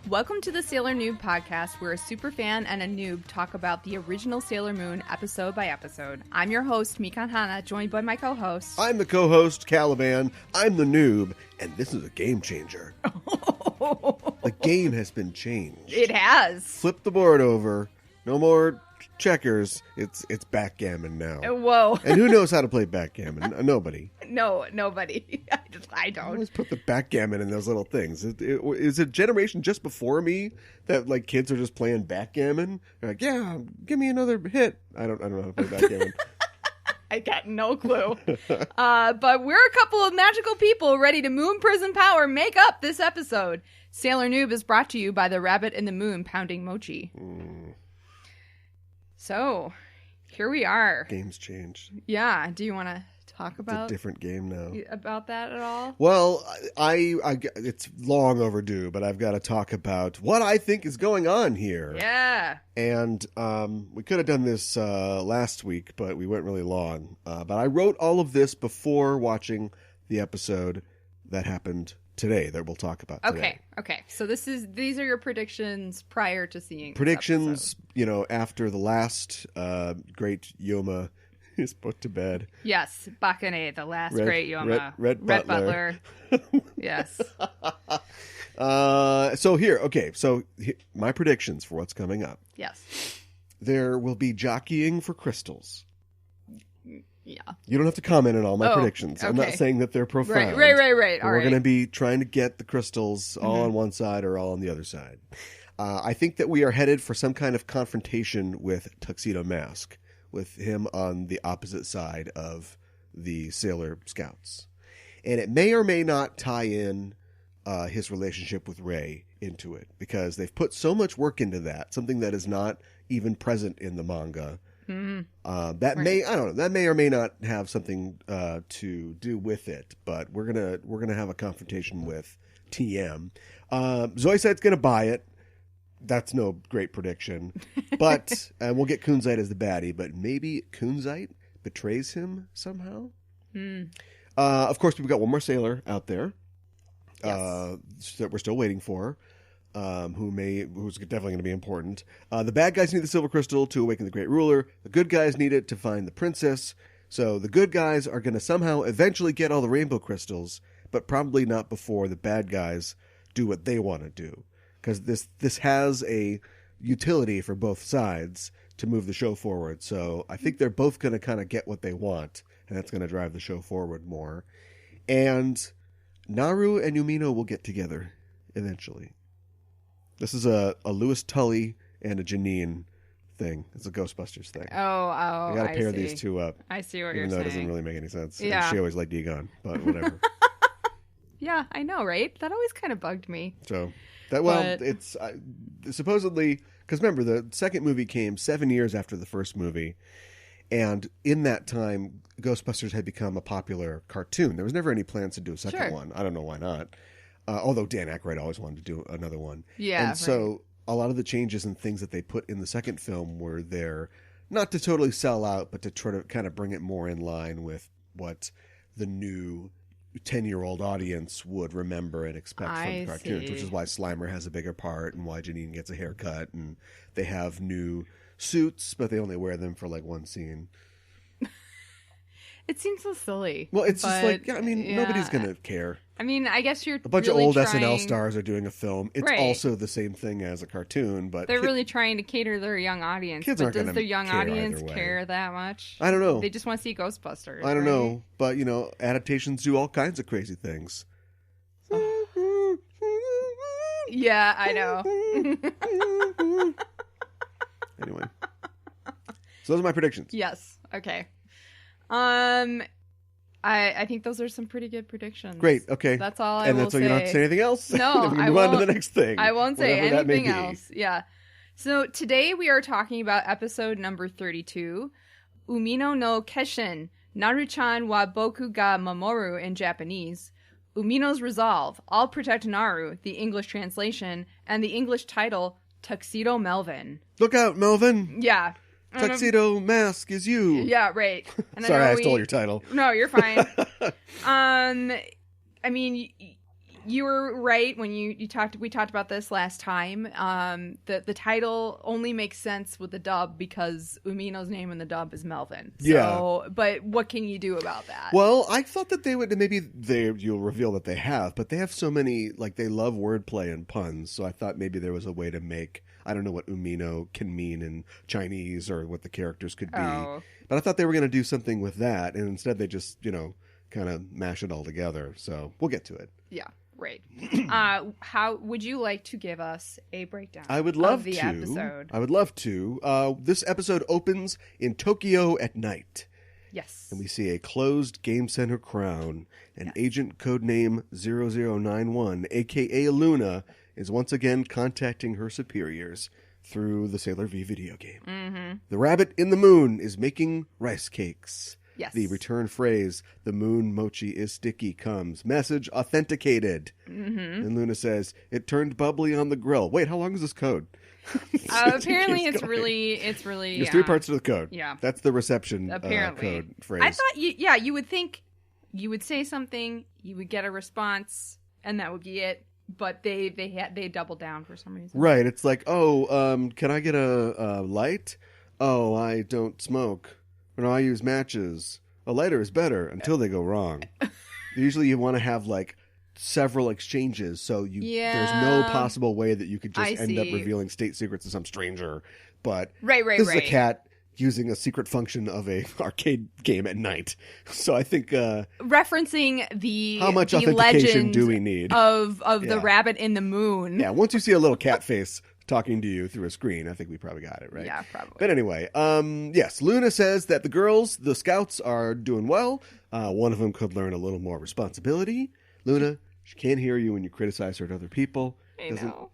Welcome to the Sailor Noob podcast, where a superfan and a noob talk about the original Sailor Moon episode by episode. I'm your host, Mikan Hana, joined by my co-host. I'm the co-host, Caliban. I'm the noob, and this is a game changer. The game has been changed. It has. Flip the board over. No more checkers. It's backgammon now. Whoa. And who knows how to play backgammon? Nobody. No, nobody. I don't. Always put the backgammon in those little things. Is it generation just before me that like kids are just playing backgammon? They're like, yeah, give me another hit. I don't know how to play backgammon. I got no clue. But we're a couple of magical people ready to moon prison power make up this episode. Sailor Noob is brought to you by the Rabbit in the Moon pounding mochi. So, here we are. Game's changed. Yeah. Do you want to talk about it's a different game now? About that at all? Well, I it's long overdue, but I've got to talk about what I think is going on here. Yeah. And we could have done this last week, but we went really long. But I wrote all of this before watching the episode that happened today that we'll talk about today. Okay. So these are your predictions prior to seeing predictions, after the last great Yoma is put to bed. Yes, Bakane, the last great Yoma. Red Butler. Yes. So my predictions for what's coming up. Yes. There will be jockeying for crystals. Yeah. You don't have to comment on all my predictions. Okay. I'm not saying that they're profound. Right. We're going to be trying to get the crystals all on one side or all on the other side. I think that we are headed for some kind of confrontation with Tuxedo Mask, with him on the opposite side of the Sailor Scouts. And it may or may not tie in his relationship with Rei into it, because they've put so much work into that, something that is not even present in the manga. That may or may not have something to do with it, but we're gonna have a confrontation with TM. Zoisette's gonna buy it. That's no great prediction, but we'll get Kunzite as the baddie. But maybe Kunzite betrays him somehow. Of course, we've got one more sailor out there that we're still waiting for. Who's definitely going to be important. The bad guys need the silver crystal to awaken the great ruler. The good guys need it to find the princess. So the good guys are going to somehow eventually get all the rainbow crystals, but probably not before the bad guys do what they want to do. Because this has a utility for both sides to move the show forward. So I think they're both going to kind of get what they want, and that's going to drive the show forward more. And Naru and Umino will get together eventually. This is a Louis Tully and a Janine thing. It's a Ghostbusters thing. Oh, you got to pair these two up. I see what you're saying. Even though it doesn't really make any sense. Yeah. And she always liked Egon, but whatever. Yeah, I know, right? That always kind of bugged me. So, it's supposedly, because remember, the second movie came 7 years after the first movie, and in that time, Ghostbusters had become a popular cartoon. There was never any plans to do a second one. I don't know why not. Although Dan Aykroyd always wanted to do another one. Yeah. And so a lot of the changes and things that they put in the second film were there not to totally sell out, but to try to kind of bring it more in line with what the new 10-year-old audience would remember and expect from the cartoons, which is why Slimer has a bigger part and why Janine gets a haircut, and they have new suits, but they only wear them for like one scene. It seems so silly. Well, it's just like, nobody's going to care. I mean, I guess you're a bunch really of old trying... SNL stars are doing a film. It's also the same thing as a cartoon, but they're really trying to cater their young audience. Kids but aren't does their young audience care that much? I don't know. They just want to see Ghostbusters. I don't know, but adaptations do all kinds of crazy things. Yeah, I know. Anyway, so those are my predictions. Yes. Okay. I think those are some pretty good predictions. Great. Okay. That's all I will say. And that's all. You don't have to say anything else? No, we move on to the next thing. I won't say anything else. Yeah. So today we are talking about episode number 32, Umino no Keshin, Naru-chan wa boku ga mamoru in Japanese. Umino's resolve, I'll protect Naru, the English translation, and the English title, Tuxedo Melvin. Look out, Melvin. Yeah. Tuxedo Mask is you. Yeah, right. And Sorry, I stole your title. No, you're fine. I mean, you were right when we talked about this last time. The title only makes sense with the dub because Umino's name in the dub is Melvin. So, but what can you do about that? Well, I thought that they would, you'll reveal that they have, but they have so many, like, they love wordplay and puns, so I thought maybe there was a way to make, I don't know what Umino can mean in Chinese or what the characters could be. But I thought they were going to do something with that, and instead they just, kind of mash it all together. So we'll get to it. Yeah. Right. How would you like to give us a breakdown? I would love of the to. Episode? I would love to. This episode opens in Tokyo at night. Yes. And we see a closed game center crown. And agent codename 0091, a.k.a. Luna, is once again contacting her superiors through the Sailor V video game. Mm-hmm. The rabbit in the moon is making rice cakes. Yes. The return phrase, the moon mochi is sticky, comes. Message authenticated. Mm-hmm. And Luna says, it turned bubbly on the grill. Wait, how long is this code? Apparently it's really... There's 3 parts to the code. Yeah. That's the reception code phrase. I thought, you would think you would say something, you would get a response, and that would be it. But they doubled down for some reason. Right. It's like, can I get a light? Oh, I don't smoke. No, I use matches. A lighter is better until they go wrong. Usually you want to have like several exchanges so there's no possible way that you could just end up revealing state secrets to some stranger. But this is a cat using a secret function of a arcade game at night. So I think referencing the how much the authentication do we need of the rabbit in the moon. Yeah, once you see a little cat face talking to you through a screen, I think we probably got it, right? Yeah, probably. But anyway, yes, Luna says that the scouts are doing well. One of them could learn a little more responsibility. Luna, she can't hear you when you criticize her to other people. I know.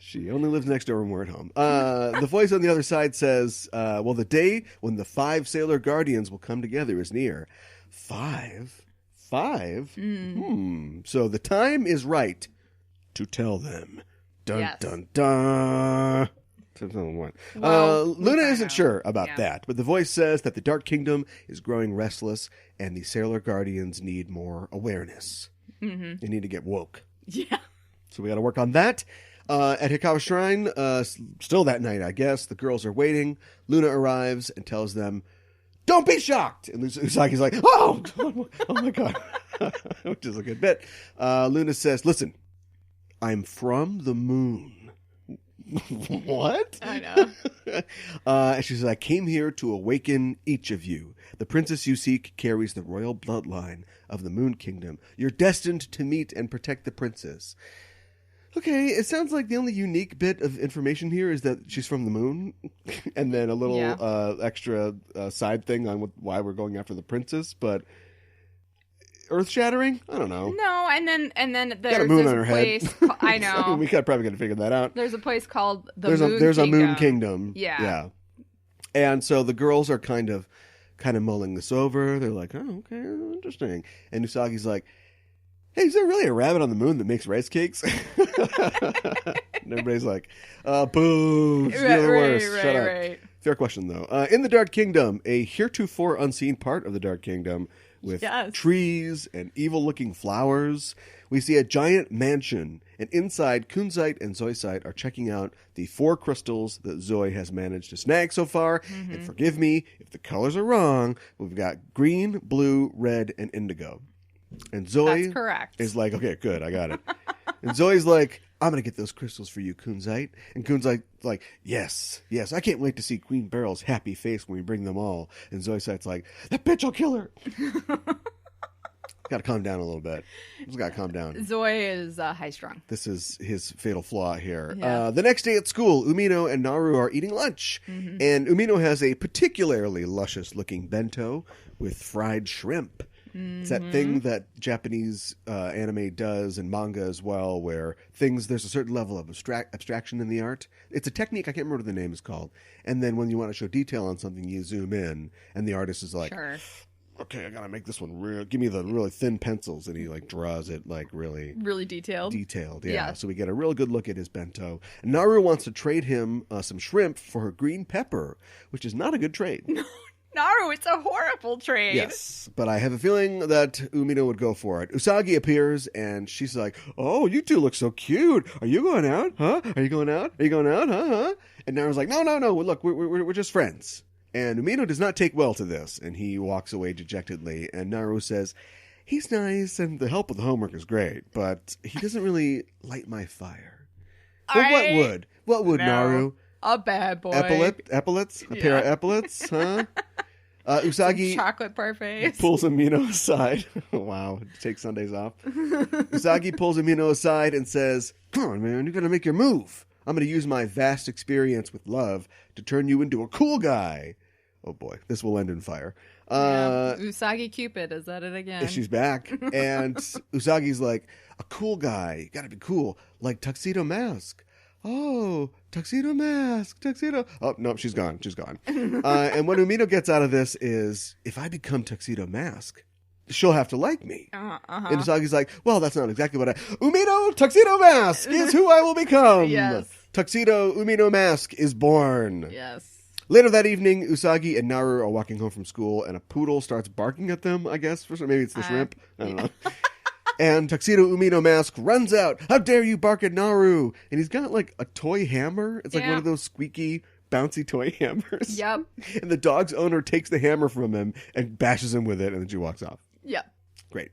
She only lives next door when we're at home. The voice on the other side says, well, the day when the 5 Sailor Guardians will come together is near. 5? So the time is right to tell them. Dun, dun, dun. Luna isn't sure about that, but the voice says that the Dark Kingdom is growing restless and the Sailor Guardians need more awareness. Mm-hmm. They need to get woke. Yeah. So we got to work on that. At Hikawa Shrine, still that night, I guess, the girls are waiting. Luna arrives and tells them, don't be shocked! And Usagi's like, oh my God. Which is a good bit. Luna says, listen, I'm from the moon. What? I know. And she says, I came here to awaken each of you. The princess you seek carries the royal bloodline of the Moon Kingdom. You're destined to meet and protect the princess. Okay, it sounds like the only unique bit of information here is that she's from the moon, and then a little extra side thing on why we're going after the princess, but earth-shattering? I don't know. No, and then there's got a moon on her place head. I know. We probably got to figure that out. There's a place called the Moon Kingdom. There's a Moon Kingdom. Yeah. And so the girls are kind of mulling this over. They're like, oh, okay, interesting. And Usagi's like, hey, is there really a rabbit on the moon that makes rice cakes? And everybody's like, boo, you're the worst. Shut up. Right. Fair question, though. In the Dark Kingdom, a heretofore unseen part of the Dark Kingdom with trees and evil-looking flowers, we see a giant mansion, and inside, Kunzite and Zoisite are checking out the 4 crystals that Zoe has managed to snag so far. Mm-hmm. And forgive me if the colors are wrong, we've got green, blue, red, and indigo. And Zoe That's correct. is like, okay, good, I got it. And Zoe's like, I'm going to get those crystals for you, Kunzite. And Kunzite's like, yes, I can't wait to see Queen Beryl's happy face when we bring them all. And Zoisite's like, that bitch will kill her. Got to calm down a little bit. Just got to calm down. Zoe is high-strung. This is his fatal flaw here. Yeah. The next day at school, Umino and Naru are eating lunch. Mm-hmm. And Umino has a particularly luscious-looking bento with fried shrimp. Mm-hmm. It's that thing that Japanese anime does and manga as well, where there's a certain level of abstraction in the art. It's a technique, I can't remember what the name is called. And then when you want to show detail on something, you zoom in, and the artist is like, sure. Okay, I gotta make this one real. Give me the really thin pencils, and he like draws it like really detailed. Yeah. So we get a real good look at his bento. And Naru wants to trade him some shrimp for her green pepper, which is not a good trade. Naru, it's a horrible trade. Yes, but I have a feeling that Umino would go for it. Usagi appears, and she's like, "Oh, you two look so cute. Are you going out? Huh? Are you going out? Are you going out? Huh? And Naru's like, No. Look, we're just friends." And Umino does not take well to this, and he walks away dejectedly. And Naru says, "He's nice, and the help with the homework is great, but he doesn't really light my fire." Well, what would? What would, Naru? A bad boy. Epaulets? A pair of epaulets? Huh? Usagi some chocolate parfaits. Pulls Umino aside. Wow, take Sundays off. Usagi pulls Umino aside and says, "Come on, man, you gotta make your move. I'm going to use my vast experience with love to turn you into a cool guy." Oh boy, this will end in fire. Usagi Cupid, is that it again? She's back. And Usagi's like, "A cool guy, you got to be cool, like Tuxedo Mask." "Oh, Tuxedo Mask, Tuxedo." Oh, no, she's gone. And what Umino gets out of this is, if I become Tuxedo Mask, she'll have to like me. And Usagi's like, "Well, that's not exactly what Umino Tuxedo Mask is who I will become." Yes. Tuxedo Umino Mask is born. Yes. Later that evening, Usagi and Naru are walking home from school, and a poodle starts barking at them, I guess. Maybe it's the shrimp. I don't know. And Tuxedo Umino Mask runs out. "How dare you bark at Naru?" And he's got like a toy hammer. It's like one of those squeaky, bouncy toy hammers. Yep. And the dog's owner takes the hammer from him and bashes him with it, and then she walks off. Yep. Great.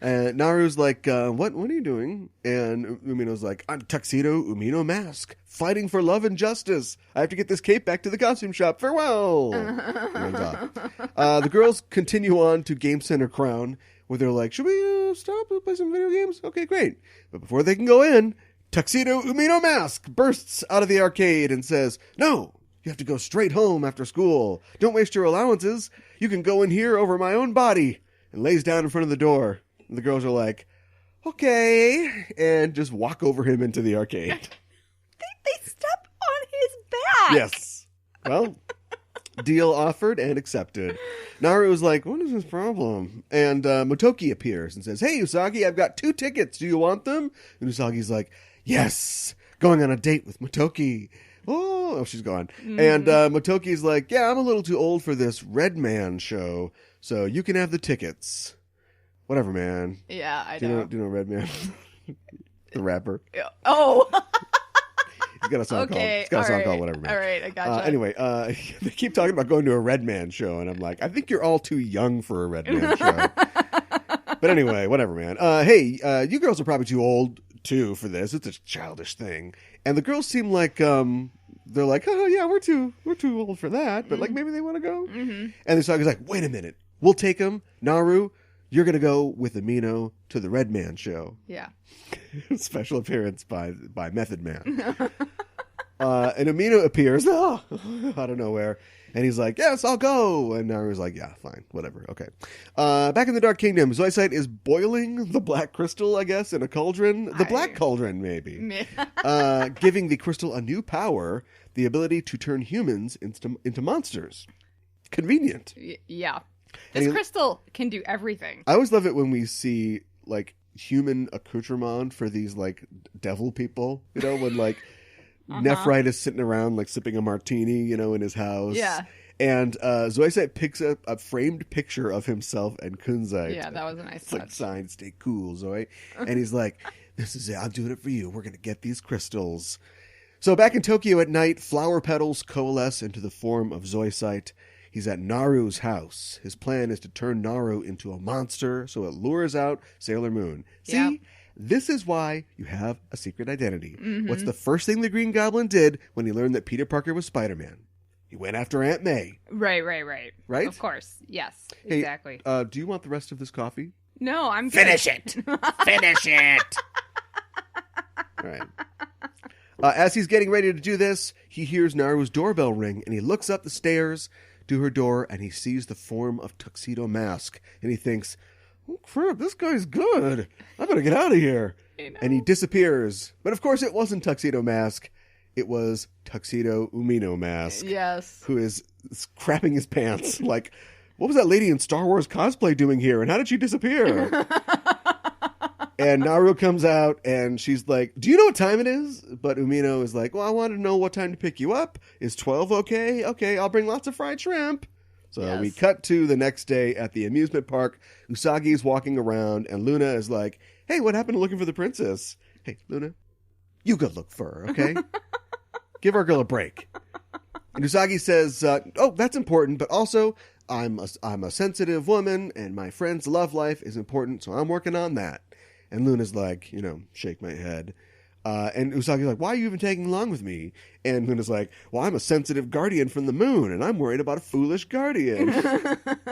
And Naru's like, what are you doing? And Umino's like, "I'm Tuxedo Umino Mask, fighting for love and justice. I have to get this cape back to the costume shop. Farewell." Runs off. The girls continue on to Game Center Crown, where they're like, "Should we stop and play some video games?" Okay, great. But before they can go in, Tuxedo Umino Mask bursts out of the arcade and says, "No, you have to go straight home after school. Don't waste your allowances. You can go in here over my own body." And lays down in front of the door. And the girls are like, "Okay," and just walk over him into the arcade. They step on his back. Yes. Well, deal offered and accepted. Naru is like, "What is his problem?" And Motoki appears and says, "Hey, Usagi, I've got 2 tickets. Do you want them?" And Usagi's like, "Yes, going on a date with Motoki." Oh, she's gone. Mm-hmm. And Motoki's like, "Yeah, I'm a little too old for this Redman show, so you can have the tickets." Whatever, man. Yeah, I know. Do you know Redman? The rapper. Oh. He's got a song called Whatever Man. All right, I gotcha. Anyway, they keep talking about going to a Redman show, and I'm like, I think you're all too young for a Redman show. But anyway, whatever, man. Hey, you girls are probably too old, too, for this. It's a childish thing. And the girls seem like, they're like, "Oh, yeah, we're too old for that." But, like, maybe they want to go. Mm-hmm. And the song is like, "Wait a minute. We'll take them. Naru, you're going to go with Umino to the Redman show." Yeah. Special appearance by Method Man. And Umino appears out of nowhere. And he's like, "Yes, I'll go." And Naru's like, "Yeah, fine, whatever, okay." Back in the Dark Kingdom, Zoisite is boiling the black crystal, I guess, in a cauldron. The black cauldron, maybe. Giving the crystal a new power, the ability to turn humans into monsters. Convenient. Yeah. This crystal can do everything. I always love it when we see, like, human accoutrement for these, like, devil people, you know, when, like, Nephrite is sitting around, like, sipping a martini, you know, in his house. Yeah. And Zoisite picks up a framed picture of himself and Kunzite. Yeah, that was a nice touch. Like, signed, "Stay cool, Zoe." And he's like, "This is it. I'm doing it for you. We're going to get these crystals." So back in Tokyo at night, flower petals coalesce into the form of Zoisite. He's at Naru's house. His plan is to turn Naru into a monster so it lures out Sailor Moon. See? Yep. This is why you have a secret identity. Mm-hmm. What's the first thing the Green Goblin did when he learned that Peter Parker was Spider-Man? He went after Aunt May. Right. Right? Of course. Yes, hey, exactly. Do you want the rest of this coffee? No, I'm good. Finish it! Finish it! All right. As he's getting ready to do this, he hears Naru's doorbell ring, and he looks up the stairs to her door, and he sees the form of Tuxedo Mask, and he thinks, oh crap, this guy's good. I better get out of here. And he disappears. But of course it wasn't Tuxedo Mask. It was Tuxedo Umino Mask. Yes. Who is crapping his pants. Like, what was that lady in Star Wars cosplay doing here? And how did she disappear? And Naru comes out and she's like, do you know what time it is? But Umino is like, well, I want to know what time to pick you up. Is 12 okay? Okay, I'll bring lots of fried shrimp. So we cut to the next day at the amusement park. Usagi is walking around and Luna is like, hey, what happened to looking for the princess? Hey, Luna, you go look for her, okay? Give our girl a break. And Usagi says, oh, that's important, but also I'm a sensitive woman and my friend's love life is important, so I'm working on that. And Luna's like, shake my head. And Usagi's like, why are you even tagging along with me? And Luna's like, well, I'm a sensitive guardian from the moon, and I'm worried about a foolish guardian.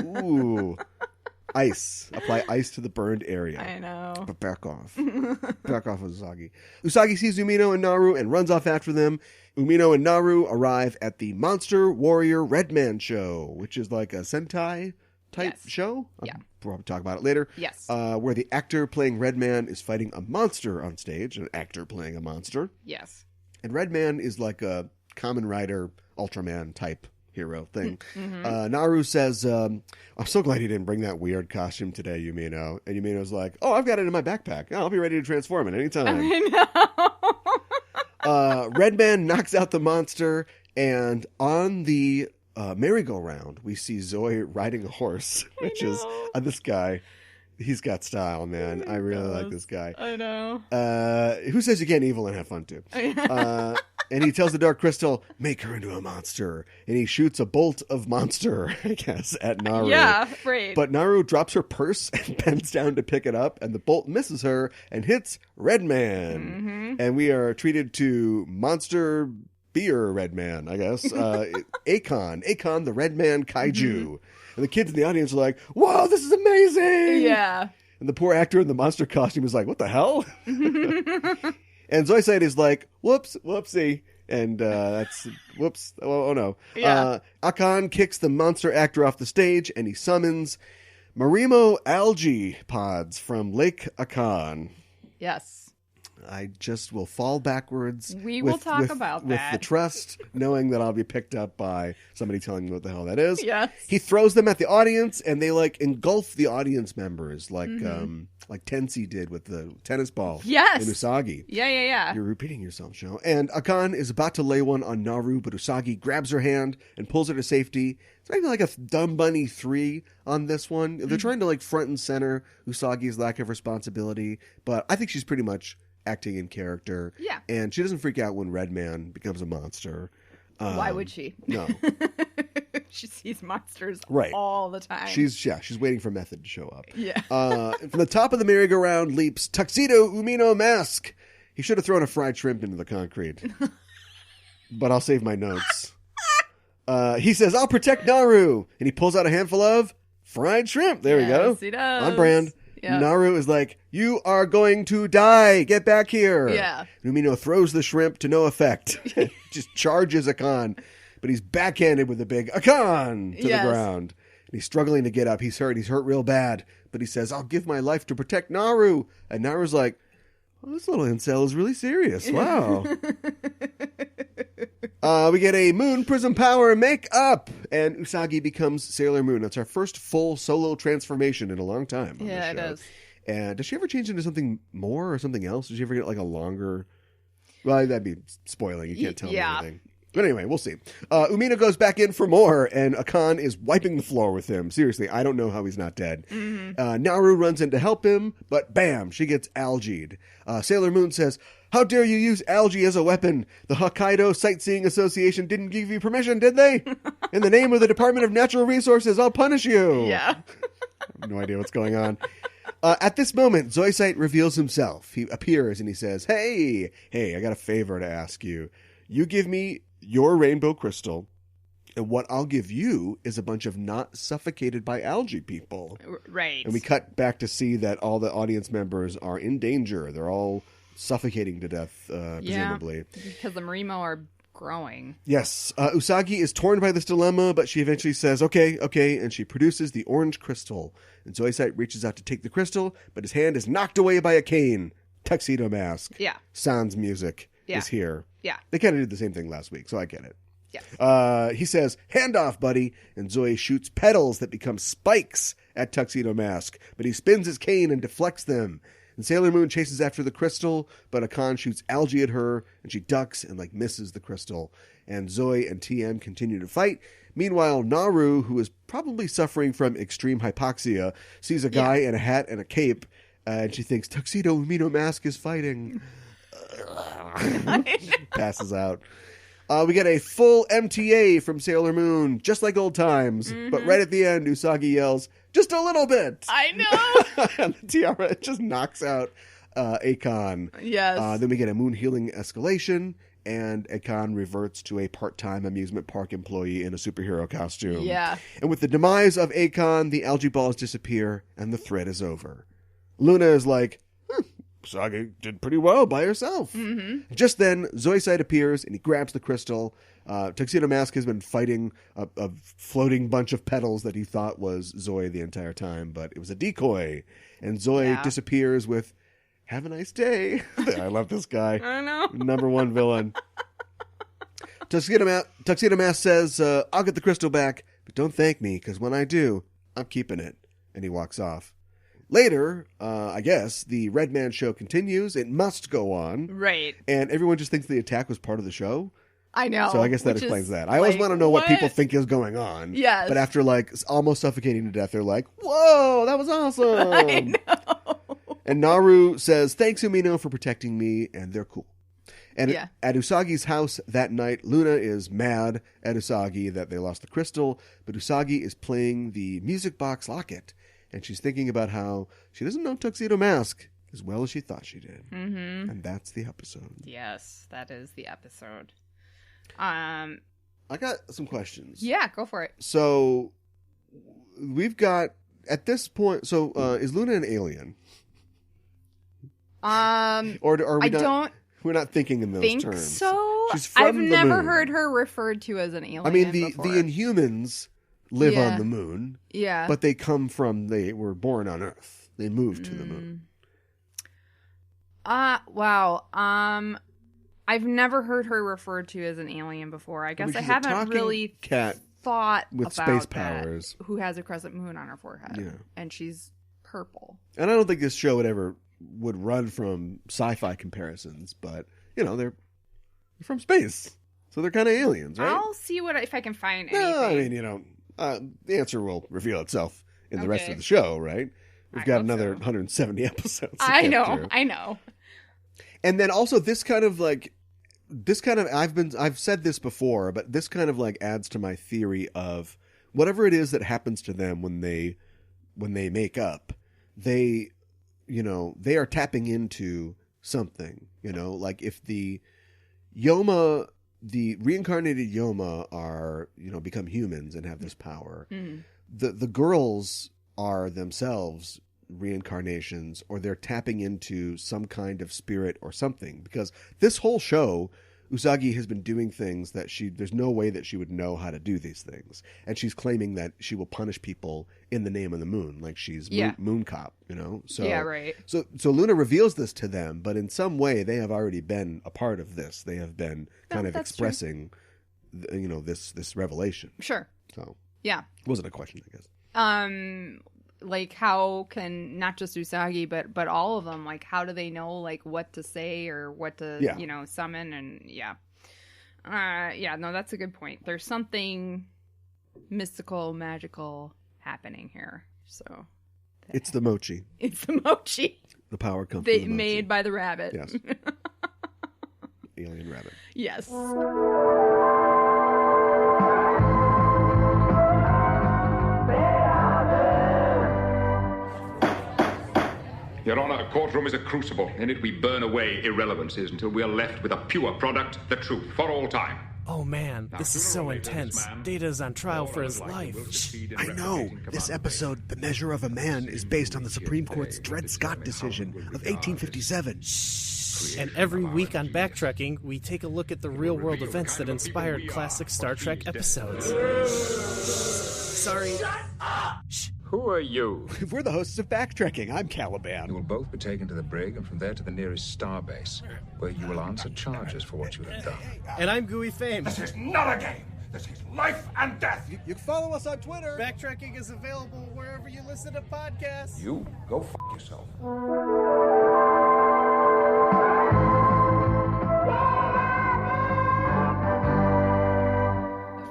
Ooh. Ice. Apply ice to the burned area. I know. But back off. Back off, Usagi. Usagi sees Umino and Naru and runs off after them. Umino and Naru arrive at the Monster Warrior Redman show, which is like a sentai type show. Yeah. We'll talk about it later. Yes. Where the actor playing Redman is fighting a monster on stage, an actor playing a monster. Yes. And Redman is like a Kamen Rider, Ultraman type hero thing. Mm-hmm. Naru says, I'm so glad you didn't bring that weird costume today, Umino. And Umino's like, oh, I've got it in my backpack. I'll be ready to transform at any time. I know. Redman knocks out the monster, and on the merry-go-round, we see Zoe riding a horse, which is this guy. He's got style, man. I really like this guy. I know. Who says you can't evil and have fun too? And he tells the Dark Crystal, make her into a monster. And he shoots a bolt of monster, I guess, at Naru. Yeah, right. But Naru drops her purse and bends down to pick it up, and the bolt misses her and hits Redman. Mm-hmm. And we are treated to monster beer Redman, I guess. Akon, the Redman kaiju. Mm-hmm. And the kids in the audience are like, whoa, this is amazing! Yeah. And the poor actor in the monster costume is like, what the hell? And Zoisite is like, whoopsie. And that's, whoops, oh no. Yeah. Akon kicks the monster actor off the stage, and he summons marimo algae pods from Lake Akon. Yes. I just will fall backwards. We will talk about that. With the trust, knowing that I'll be picked up by somebody telling me what the hell that is. Yes. He throws them at the audience, and they engulf the audience members, like Tensei did with the tennis ball. Yes. In Usagi. Yeah. You're repeating yourself, Joe. And Akon is about to lay one on Naru, but Usagi grabs her hand and pulls her to safety. It's maybe like a Dumb Bunny 3 on this one. They're trying to front and center Usagi's lack of responsibility, but I think she's pretty much acting in character. Yeah. And she doesn't freak out when Redman becomes a monster. Why would she? No. She sees monsters right. all the time. She's waiting for Method to show up. Yeah. From the top of the merry-go-round leaps Tuxedo Umino Mask. He should have thrown a fried shrimp into the concrete. But I'll save my notes. He says, I'll protect Naru. And he pulls out a handful of fried shrimp. There we go. Yes, he does. On brand. Yep. Naru is like, you are going to die. Get back here. Yeah. Umino throws the shrimp to no effect. Just charges Akon. But he's backhanded with a big Akon to the ground. And he's struggling to get up. He's hurt. He's hurt real bad. But he says, I'll give my life to protect Naru. And Naru's like, oh, this little incel is really serious. Wow. We get a Moon Prism Power make-up, and Usagi becomes Sailor Moon. That's our first full solo transformation in a long time. Yeah, it is. And does she ever change into something more or something else? Does she ever get a longer... Well, that'd be spoiling. You can't tell me anything. But anyway, we'll see. Umino goes back in for more, and Akon is wiping the floor with him. Seriously, I don't know how he's not dead. Mm-hmm. Naru runs in to help him, but bam, she gets algaed. Sailor Moon says, how dare you use algae as a weapon? The Hokkaido Sightseeing Association didn't give you permission, did they? In the name of the Department of Natural Resources, I'll punish you. Yeah. I have no idea what's going on. At this moment, Zoisite reveals himself. He appears and he says, hey, I got a favor to ask you. You give me your rainbow crystal, and what I'll give you is a bunch of not suffocated by algae people. Right. And we cut back to see that all the audience members are in danger. They're all suffocating to death, presumably. Because the marimo are growing. Yes. Usagi is torn by this dilemma, but she eventually says, okay, and she produces the orange crystal. And Zoisite reaches out to take the crystal, but his hand is knocked away by a cane. Tuxedo Mask. Yeah. Sans music is here. Yeah. They kind of did the same thing last week, so I get it. Yeah. He says, hand off, buddy. And Zoe shoots petals that become spikes at Tuxedo Mask, but he spins his cane and deflects them. And Sailor Moon chases after the crystal, but Akan shoots algae at her, and she ducks and misses the crystal. And Zoe and TM continue to fight. Meanwhile, Naru, who is probably suffering from extreme hypoxia, sees a guy in a hat and a cape, and she thinks Tuxedo Umino Mask is fighting. Passes out. We get a full MTA from Sailor Moon, just like old times. Mm-hmm. But right at the end, Usagi yells, just a little bit. I know. And the tiara just knocks out Akon. Yes. Then we get a moon healing escalation, and Akon reverts to a part-time amusement park employee in a superhero costume. Yeah. And with the demise of Akon, the algae balls disappear, and the thread is over. Luna is like, Usagi did pretty well by herself. Mm-hmm. Just then, Zoisite appears, and he grabs the crystal. Tuxedo Mask has been fighting a floating bunch of petals that he thought was Zoe the entire time, but it was a decoy. And Zoe disappears with, have a nice day. I love this guy. I know. Number one villain. Tuxedo Mask says, I'll get the crystal back, but don't thank me, because when I do, I'm keeping it. And he walks off. Later, I guess, the Redman show continues. It must go on. Right. And everyone just thinks the attack was part of the show. I know. So I guess that explains that. I always want to know what people think is going on. Yes. But after almost suffocating to death, they're like, whoa, that was awesome. I know. And Naru says, thanks, Umino, for protecting me. And they're cool. And at Usagi's house that night, Luna is mad at Usagi that they lost the crystal. But Usagi is playing the music box locket. And she's thinking about how she doesn't know Tuxedo Mask as well as she thought she did. Mm-hmm. And that's the episode. Yes, that is the episode. I got some questions. Yeah, go for it. So, we've got, at this point, is Luna an alien? Or are we we're not thinking in those terms. So. She's from I've the never moon. heard her referred to as an alien. I mean, the before. Inhumans live on the moon. Yeah. But they were born on Earth. They moved to the moon. Wow. I've never heard her referred to as an alien before. I guess I haven't really thought with about space powers who has a crescent moon on her forehead. Yeah. And she's purple. And I don't think this show would run from sci-fi comparisons, but they're from space. So they're kind of aliens, right? I'll see if I can find anything. No, I mean, the answer will reveal itself in the rest of the show, right? We've got another 170 episodes. I know. And then also I've said this before, but this kind of adds to my theory of whatever it is that happens to them when they make up, they are tapping into something, if the Yoma, the reincarnated Yoma are, become humans and have this power. Mm. The girls are themselves reincarnations, or they're tapping into some kind of spirit or something, because this whole show, Usagi has been doing things that there's no way that she would know how to do these things. And she's claiming that she will punish people in the name of the moon, like she's moon cop, So, yeah, right. So Luna reveals this to them, but in some way they have already been a part of this. They have been kind of expressing, this revelation. Sure. So, yeah. It wasn't a question, I guess. How can not just Usagi but all of them, how do they know what to say or what to summon? And no, that's a good point. There's something mystical, magical happening here. So it's the mochi. The power comes from the mochi. Made by the rabbit. Yes. Alien rabbit. Yes. Your Honor, a courtroom is a crucible. In it we burn away irrelevancies until we are left with a pure product, the truth, for all time. Oh man, this is so intense. Data's on trial for his life. I know. This episode, The Measure of a Man, is based on the Supreme Court's Dred Scott decision of 1857. And every week on Backtracking, we take a look at the real-world events that inspired classic Star Trek episodes. Sorry. Shh. Who are you? We're the hosts of Backtracking. I'm Caliban. You will both be taken to the brig and from there to the nearest starbase, where you will answer charges for what you have done. And I'm Gooey Fame. This is not a game. This is life and death. You can follow us on Twitter. Backtracking is available wherever you listen to podcasts. You go f*** yourself.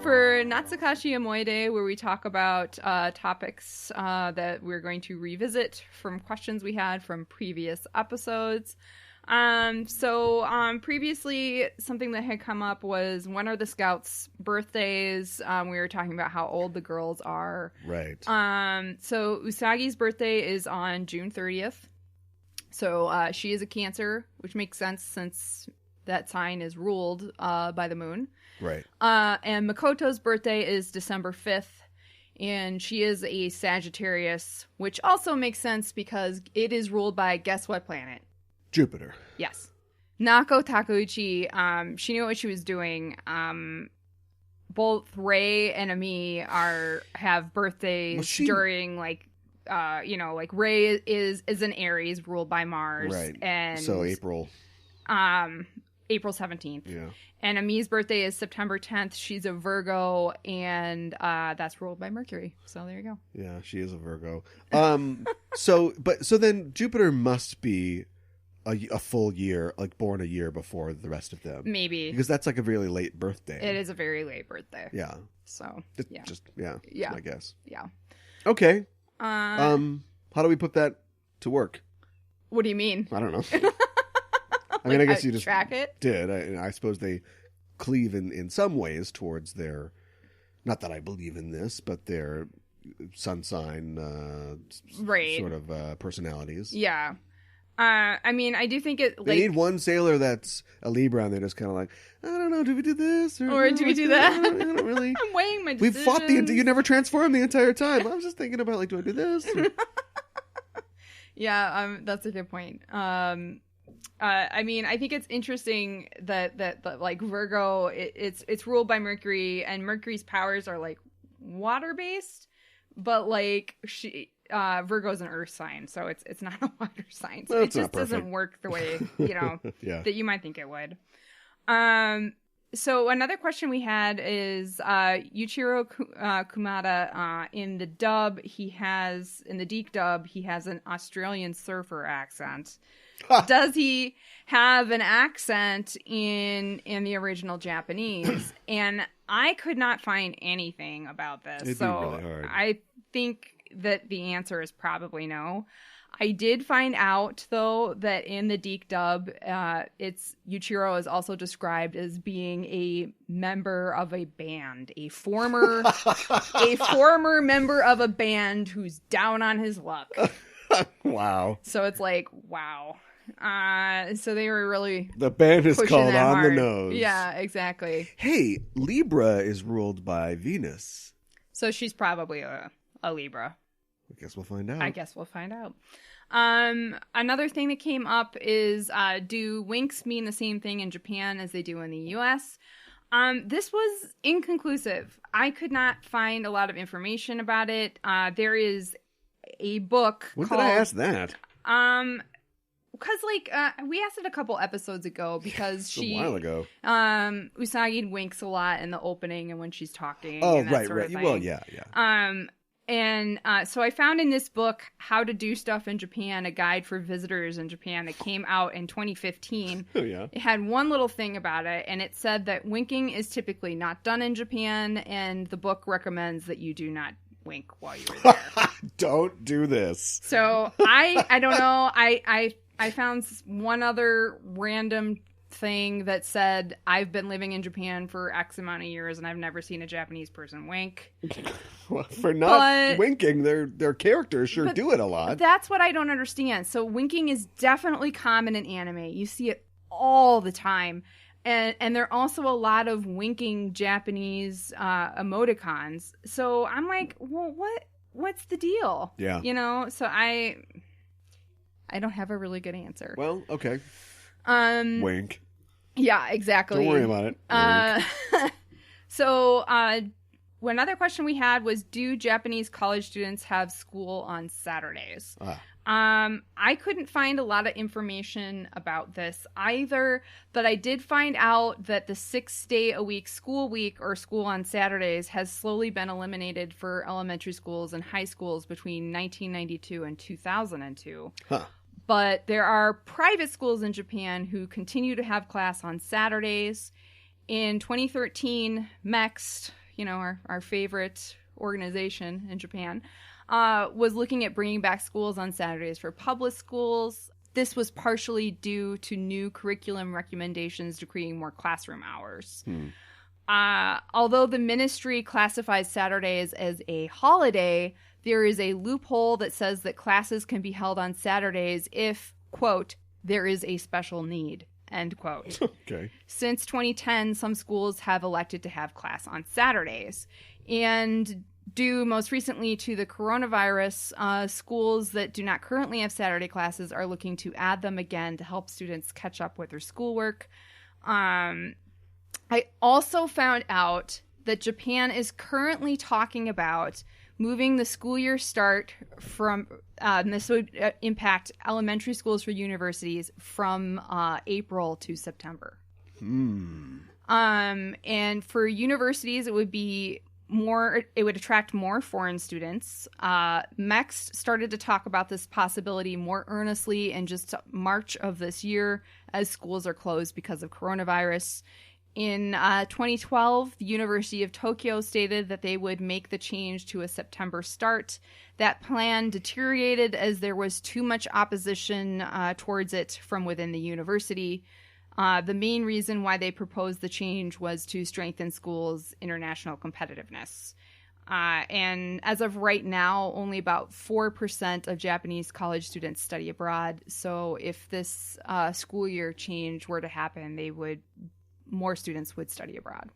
For Natsukaishi Amoide, where we talk about topics that we're going to revisit from questions we had from previous episodes. Previously, something that had come up was, when are the scouts' birthdays? We were talking about how old the girls are. Right. So Usagi's birthday is on June 30th. So she is a Cancer, which makes sense since that sign is ruled by the moon. Right. And Makoto's birthday is December 5th. And she is a Sagittarius, which also makes sense because it is ruled by, guess what planet? Jupiter. Yes. Nako Takeuchi, she knew what she was doing. Both Rei and Ami have birthdays during, like Rei is an Aries ruled by Mars. Right. And so April 17th. Yeah. And Ami's birthday is September 10th. She's a Virgo, and that's ruled by Mercury. So there you go. Yeah, she is a Virgo. So then Jupiter must be a full year, like born a year before the rest of them. Maybe. Because that's like a really late birthday. It is a very late birthday. Yeah. So, yeah. That's my guess. Yeah. Okay. How do we put that to work? What do you mean? I don't know. I mean, I guess you just track it. Did. I suppose they cleave in some ways towards their, not that I believe in this, but their sun sign sort of personalities. Yeah. I mean, I do think it. They need one sailor that's a Libra, and they're just kind of like, I don't know, do we do this or do we do that? I don't really. I'm weighing my decisions. We fought you never transformed the entire time. I was just thinking about, like, do I do this? Yeah, that's a good point. I mean, I think it's interesting that like Virgo, it's ruled by Mercury, and Mercury's powers are like water based, but like Virgo's an earth sign, so it's not a water sign. So it just doesn't work the way that you might think it would. So another question we had is Yuichiro Kumada. In the dub, in the Deke dub, he has an Australian surfer accent. Does he have an accent in the original Japanese? And I could not find anything about this. It'd be really hard. I think that the answer is probably no. I did find out, though, that in the Deke dub, Yuichiro is also described as being a member of a band, a former member of a band who's down on his luck. Wow. So it's like, wow. So they were really the band is called On hard. the Nose. Yeah, exactly. Hey, Libra is ruled by Venus. So she's probably a Libra. I guess we'll find out. Another thing that came up is, do winks mean the same thing in Japan as they do in the US? This was inconclusive. I could not find a lot of information about it. There is a book When called... did I ask that? Because, we asked it a couple episodes ago because a while ago. Usagi winks a lot in the opening and when she's talking. Oh, and that right. sort of thing. Well, yeah. So I found in this book, How to Do Stuff in Japan, a guide for visitors in Japan that came out in 2015. Oh, yeah. It had one little thing about it, and it said that winking is typically not done in Japan, and the book recommends that you do not wink while you're there. Don't do this. So I don't know. I found one other random thing that said, I've been living in Japan for X amount of years and I've never seen a Japanese person wink. Well, for not winking, their characters sure do it a lot. That's what I don't understand. So winking is definitely common in anime. You see it all the time. And there are also a lot of winking Japanese emoticons. So I'm like, well, what's the deal? Yeah. You know, so I don't have a really good answer. Well, okay. Wink. Yeah, exactly. Don't worry about it. So, one other question we had was, do Japanese college students have school on Saturdays? I couldn't find a lot of information about this either, but I did find out that the 6-day-a-week school week, or school on Saturdays, has slowly been eliminated for elementary schools and high schools between 1992 and 2002. Huh. But there are private schools in Japan who continue to have class on Saturdays. In 2013, MEXT, our favorite organization in Japan, was looking at bringing back schools on Saturdays for public schools. This was partially due to new curriculum recommendations decreeing more classroom hours. Although the ministry classifies Saturdays as a holiday, there is a loophole that says that classes can be held on Saturdays if, quote, there is a special need, end quote. Okay. Since 2010, some schools have elected to have class on Saturdays. And due most recently to the coronavirus, schools that do not currently have Saturday classes are looking to add them again to help students catch up with their schoolwork. I also found out that Japan is currently talking about moving the school year start from, this would impact elementary schools for universities, from April to September. And for universities, it would attract more foreign students. MEXT started to talk about this possibility more earnestly in just March of this year as schools are closed because of coronavirus. In 2012, the University of Tokyo stated that they would make the change to a September start. That plan deteriorated as there was too much opposition towards it from within the university. The main reason why they proposed the change was to strengthen schools' international competitiveness. And as of right now, only about 4% of Japanese college students study abroad. So if this school year change were to happen, more students would study abroad.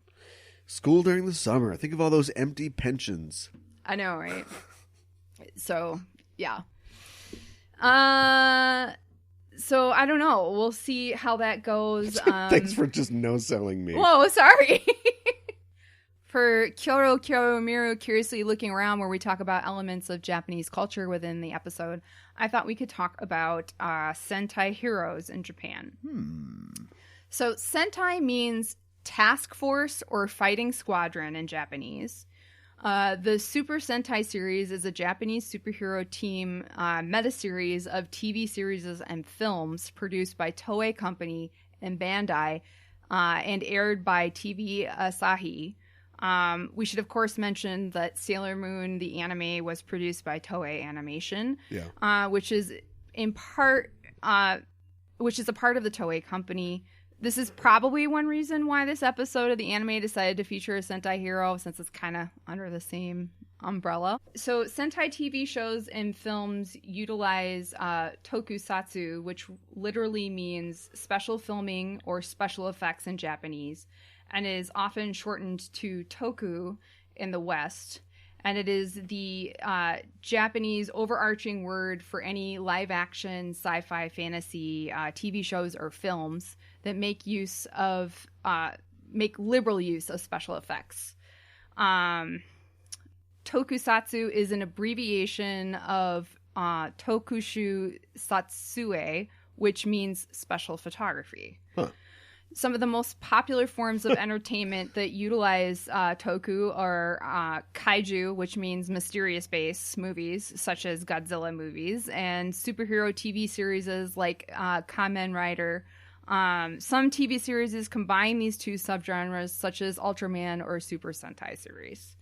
School during the summer. Think of all those empty pensions. I know, right? So, yeah. So, I don't know. We'll see how that goes. Thanks for just no-selling me. Whoa, sorry. For Kyoro Miru curiously looking around, where we talk about elements of Japanese culture within the episode, I thought we could talk about Sentai heroes in Japan. So Sentai means task force or fighting squadron in Japanese. The Super Sentai series is a Japanese superhero team meta-series of TV series and films produced by Toei Company and Bandai and aired by TV Asahi. We should, of course, mention that Sailor Moon, the anime, was produced by Toei Animation, which is a part of the Toei Company. This is probably one reason why this episode of the anime decided to feature a Sentai hero, since it's kind of under the same umbrella. So Sentai TV shows and films utilize tokusatsu, which literally means special filming or special effects in Japanese, and is often shortened to toku in the West. And it is the Japanese overarching word for any live-action, sci-fi, fantasy TV shows or films that make liberal use of special effects. Tokusatsu is an abbreviation of Tokushu Satsue, which means special photography. Some of the most popular forms of entertainment that utilize toku are kaiju, which means mysterious base movies, such as Godzilla movies, and superhero TV series like Kamen Rider. Some TV series combine these two subgenres, such as Ultraman or Super Sentai series.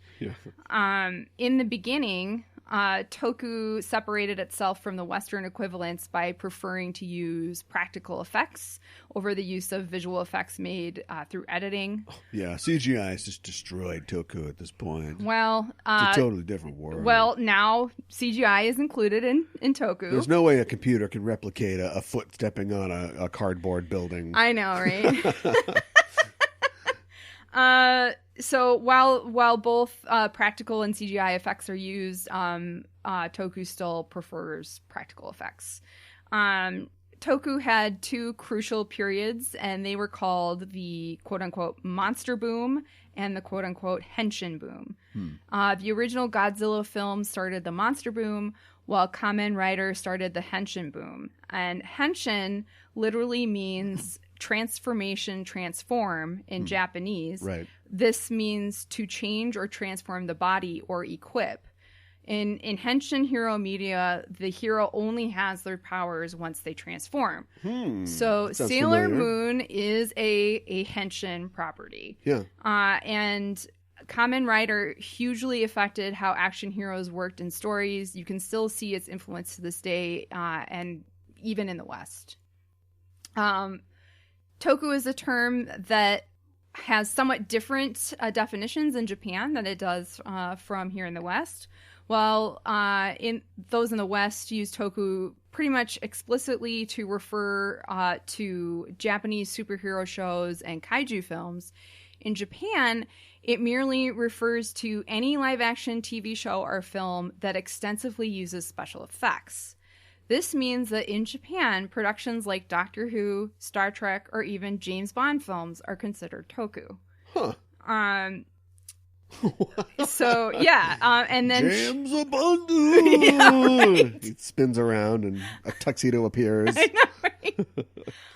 In the beginning, Toku separated itself from the Western equivalents by preferring to use practical effects over the use of visual effects made through editing. Yeah, CGI has just destroyed Toku at this point. Well, it's a totally different world. Well, now CGI is included in Toku. There's no way a computer can replicate a foot stepping on a cardboard building. I know, right? So while both practical and CGI effects are used, Toku still prefers practical effects. Toku had two crucial periods, and they were called the quote-unquote monster boom and the quote-unquote henshin boom. The original Godzilla film started the monster boom, while Kamen Rider started the henshin boom. And henshin literally means transformation, transform in Japanese. Right. This means to change or transform the body or equip. In Henshin hero media, the hero only has their powers once they transform. So Sounds Sailor familiar. Moon is a Henshin property. Yeah. And Kamen Rider hugely affected how action heroes worked in stories. You can still see its influence to this day, and even in the West. Toku is a term that has somewhat different definitions in Japan than it does from here in the West. While in those in the West use toku pretty much explicitly to refer to Japanese superhero shows and kaiju films, in Japan, it merely refers to any live-action TV show or film that extensively uses special effects. This means that in Japan, productions like Doctor Who, Star Trek, or even James Bond films are considered toku. Huh. So yeah, and then James Bond. Yeah, right. He spins around and a tuxedo appears. I know, right?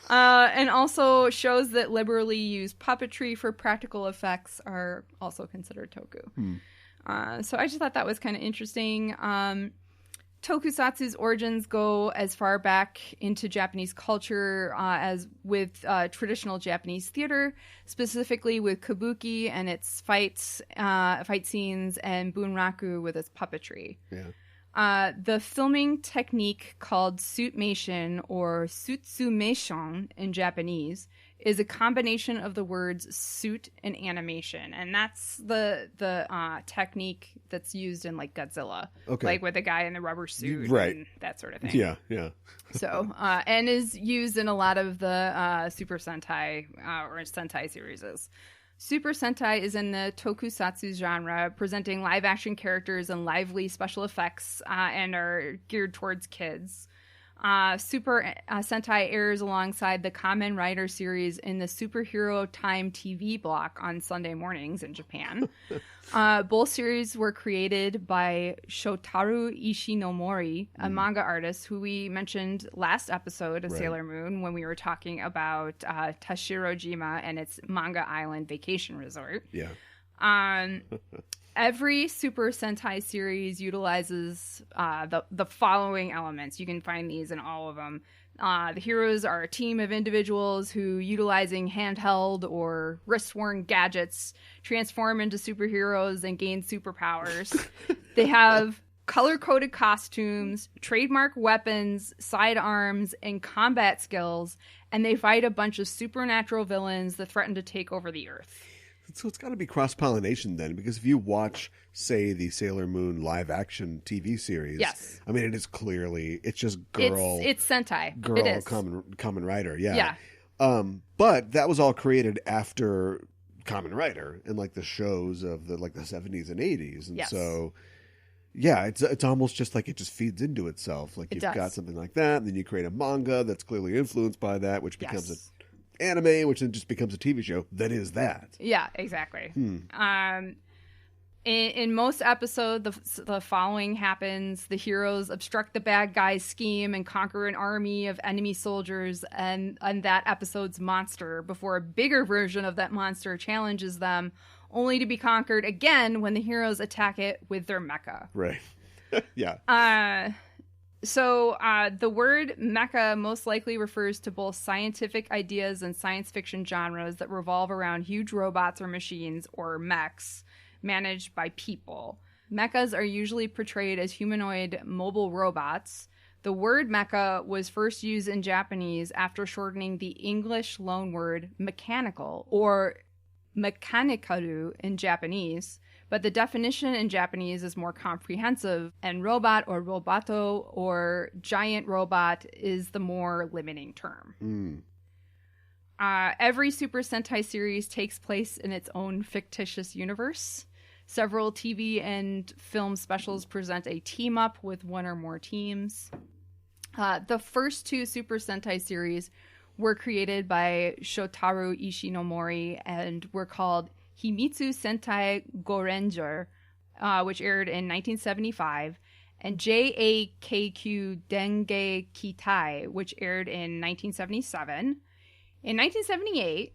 And also shows that liberally use puppetry for practical effects are also considered toku. So I just thought that was kind of interesting. Tokusatsu's origins go as far back into Japanese culture as with traditional Japanese theater, specifically with kabuki and its fight scenes, and bunraku with its puppetry. Yeah. The filming technique called suitmation or sutsumation in Japanese is a combination of the words suit and animation, and that's the technique that's used in like Godzilla, like with the guy in the rubber suit, right, and that sort of thing. Yeah. So and is used in a lot of the Super Sentai or Sentai series. Super Sentai is in the tokusatsu genre, presenting live-action characters and lively special effects, and are geared towards kids. Super Sentai airs alongside the Kamen Rider series in the Superhero Time TV block on Sunday mornings in Japan. Both series were created by Shotaro Ishinomori, a manga artist who we mentioned last episode of Sailor Moon when we were talking about Tashirojima and its Manga Island vacation resort. Yeah. Every Super Sentai series utilizes the following elements. You can find these in all of them. The heroes are a team of individuals who, utilizing handheld or wrist-worn gadgets, transform into superheroes and gain superpowers. They have color-coded costumes, trademark weapons, sidearms, and combat skills, and they fight a bunch of supernatural villains that threaten to take over the Earth. So it's got to be cross-pollination then, because if you watch, say, the Sailor Moon live-action TV series, yes, I mean, it's just girl. It's Sentai. Girl it is. Kamen Rider, yeah. Yeah. But that was all created after Kamen Rider and like the shows of the 70s and 80s, and so yeah, it's almost just like it just feeds into itself. Like you've got something like that, and then you create a manga that's clearly influenced by that, which becomes a anime, which then just becomes a TV show that is that. Yeah, exactly. In most episodes, the following happens. The heroes obstruct the bad guys' scheme and conquer an army of enemy soldiers and that episode's monster before a bigger version of that monster challenges them, only to be conquered again when the heroes attack it with their mecha. Right. Yeah. So the word mecha most likely refers to both scientific ideas and science fiction genres that revolve around huge robots or machines, or mechs, managed by people. Mechas are usually portrayed as humanoid mobile robots. The word mecha was first used in Japanese after shortening the English loanword mechanical, or mechanikaru in Japanese, but the definition in Japanese is more comprehensive, and robot or roboto or giant robot is the more limiting term. Every Super Sentai series takes place in its own fictitious universe. Several TV and film specials present a team-up with one or more teams. The first 2 Super Sentai series were created by Shotaro Ishinomori and were called Himitsu Sentai Goranger, which aired in 1975, and JAKQ Denge Kitai, which aired in 1977. In 1978,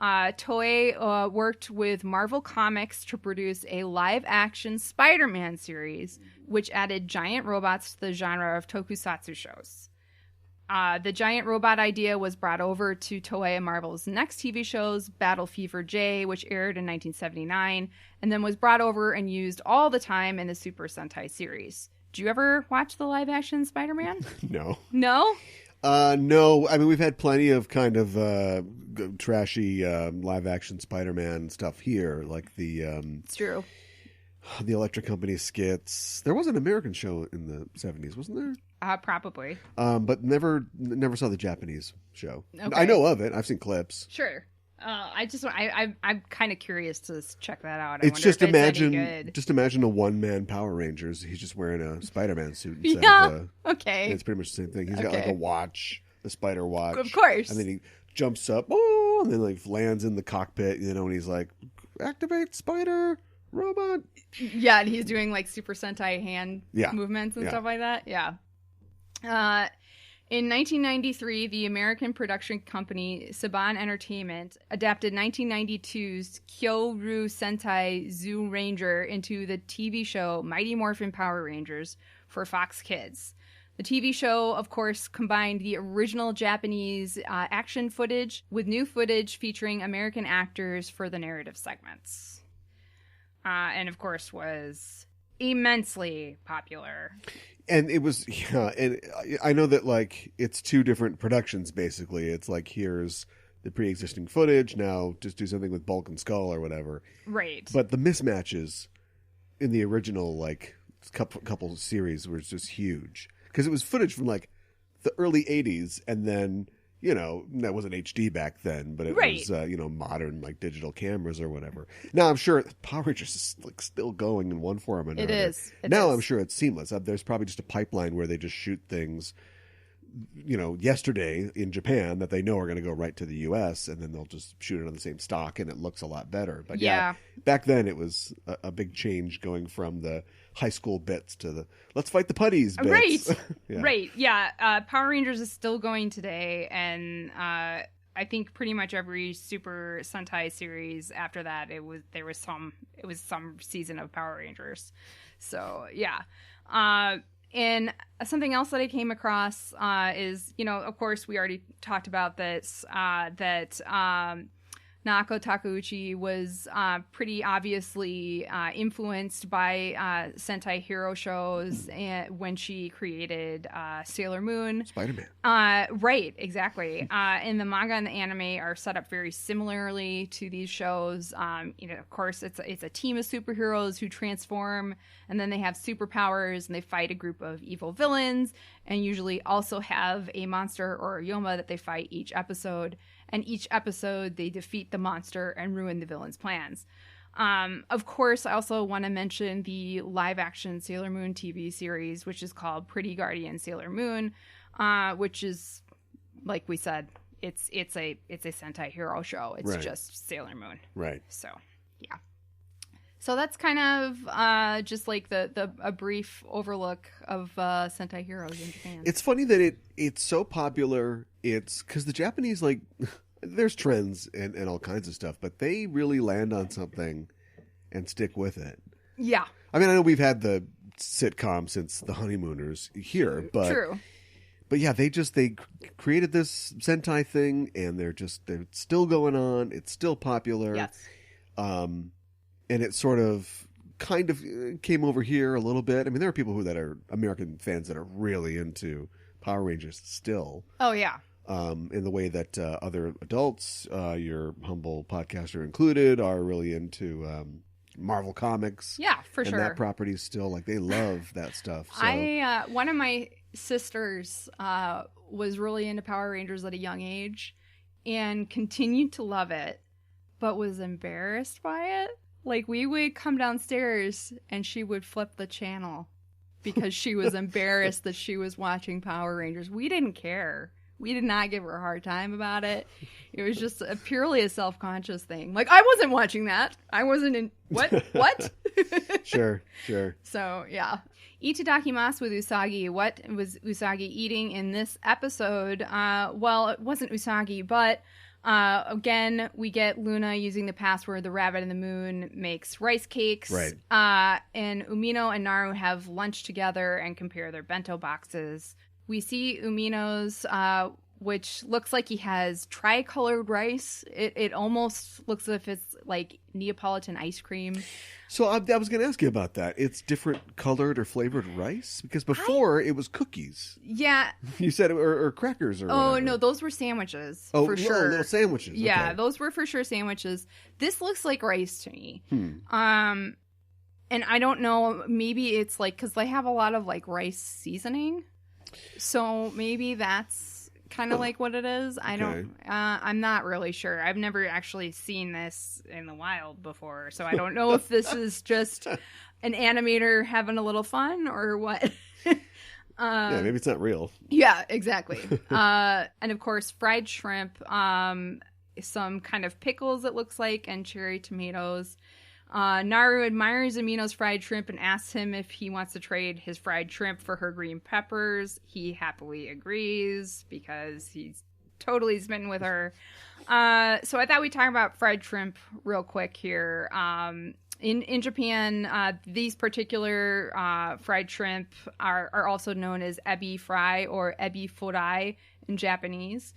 Toei worked with Marvel Comics to produce a live-action Spider-Man series, which added giant robots to the genre of tokusatsu shows. The giant robot idea was brought over to Toei and Marvel's next TV shows, Battle Fever J, which aired in 1979, and then was brought over and used all the time in the Super Sentai series. Did you ever watch the live-action Spider-Man? No. No? No. I mean, we've had plenty of kind of trashy live-action Spider-Man stuff here, like the... It's true. The Electric Company skits. There was an American show in the 70s, wasn't there? Probably. But never saw the Japanese show. Okay. I know of it. I've seen clips. Sure. I'm kind of curious to check that out. It's just imagine a one-man Power Rangers. He's just wearing a Spider-Man suit instead of okay. It's pretty much the same thing. He's got like a watch, the spider watch. Of course. And then he jumps up, and then like lands in the cockpit, and he's like, activate spider robot. Yeah, and he's doing like Super Sentai hand movements and stuff like that. Yeah. In 1993, the American production company Saban Entertainment adapted 1992's Kyoru Sentai Zoo Ranger into the TV show Mighty Morphin Power Rangers for Fox Kids. The TV show, of course, combined the original Japanese action footage with new footage featuring American actors for the narrative segments. And, of course, was immensely popular. And it was, and I know that, like, it's 2 different productions, basically. It's like, here's the pre-existing footage, now just do something with Bulk and Skull or whatever. Right. But the mismatches in the original, like, couple series were just huge. Because it was footage from, like, the early 80s, and then, that wasn't HD back then, but it was, modern, like, digital cameras or whatever. Now, I'm sure Power Rangers is, like, still going in one form or another. It is. Now I'm sure it's seamless. There's probably just a pipeline where they just shoot things, yesterday in Japan that they know are going to go right to the U.S., and then they'll just shoot it on the same stock, and it looks a lot better. But back then it was a big change going from the high school bits to the let's fight the putties bits. Right. Right. Yeah. Power Rangers is still going today, and I think pretty much every Super Sentai series after that it was some season of Power Rangers. So yeah. And something else that I came across is, of course, we already talked about this, that Naoko Takeuchi was pretty obviously influenced by Sentai hero shows when she created Sailor Moon. Spider-Man. Right, exactly. And the manga and the anime are set up very similarly to these shows. Of course, it's a team of superheroes who transform, and then they have superpowers, and they fight a group of evil villains, and usually also have a monster or a Yoma that they fight each episode. And each episode, they defeat the monster and ruin the villain's plans. Of course, I also want to mention the live-action Sailor Moon TV series, which is called Pretty Guardian Sailor Moon, which is, like we said, it's a Sentai hero show. It's just Sailor Moon. Right. So, yeah. So that's kind of just like a brief overlook of Sentai heroes in Japan. It's funny that it's so popular. It's because the Japanese, like, there's trends and all kinds of stuff, but they really land on something and stick with it. Yeah. I mean, I know we've had the sitcom since The Honeymooners here, but true. But yeah, they created this Sentai thing, and they're still going on. It's still popular. Yes. And it sort of kind of came over here a little bit. I mean, there are people that are American fans that are really into Power Rangers still. Oh, yeah. In the way that other adults, your humble podcaster included, are really into Marvel Comics. Yeah, for sure. And that property still, like, they love that stuff. So. One of my sisters was really into Power Rangers at a young age and continued to love it, but was embarrassed by it. Like, we would come downstairs and she would flip the channel because she was embarrassed that she was watching Power Rangers. We didn't care. We did not give her a hard time about it. It was just purely a self-conscious thing. Like, I wasn't watching that. I wasn't in... What? Sure. So, yeah. Itadakimasu with Usagi. What was Usagi eating in this episode? Well, it wasn't Usagi, but again, we get Luna using the password, the rabbit in the moon makes rice cakes. Right. And Umino and Naru have lunch together and compare their bento boxes. We see Umino's, which looks like he has tricolored rice. It almost looks as if it's like Neapolitan ice cream. So I was going to ask you about that. It's different colored or flavored rice? Because before it was cookies. Yeah. You said or crackers or Oh, whatever. no, those were sandwiches for sure. sure. Little sandwiches. Yeah, Okay. those were for sure sandwiches. This looks like rice to me. And I don't know, maybe it's like, because they have a lot of like rice seasoning. So maybe that's kind of like what it is. I'm not really sure. I've never actually seen this in the wild before, so I don't know if this is just an animator having a little fun or what. Yeah, maybe it's not real. Yeah, exactly. And of course, fried shrimp, some kind of pickles, it looks like, and cherry tomatoes. Naru admires Umino's fried shrimp and asks him if he wants to trade his fried shrimp for her green peppers. He happily agrees because he's totally smitten with her. So I thought we'd talk about fried shrimp real quick here. In Japan, these particular fried shrimp are also known as ebi fry or ebi furai in Japanese.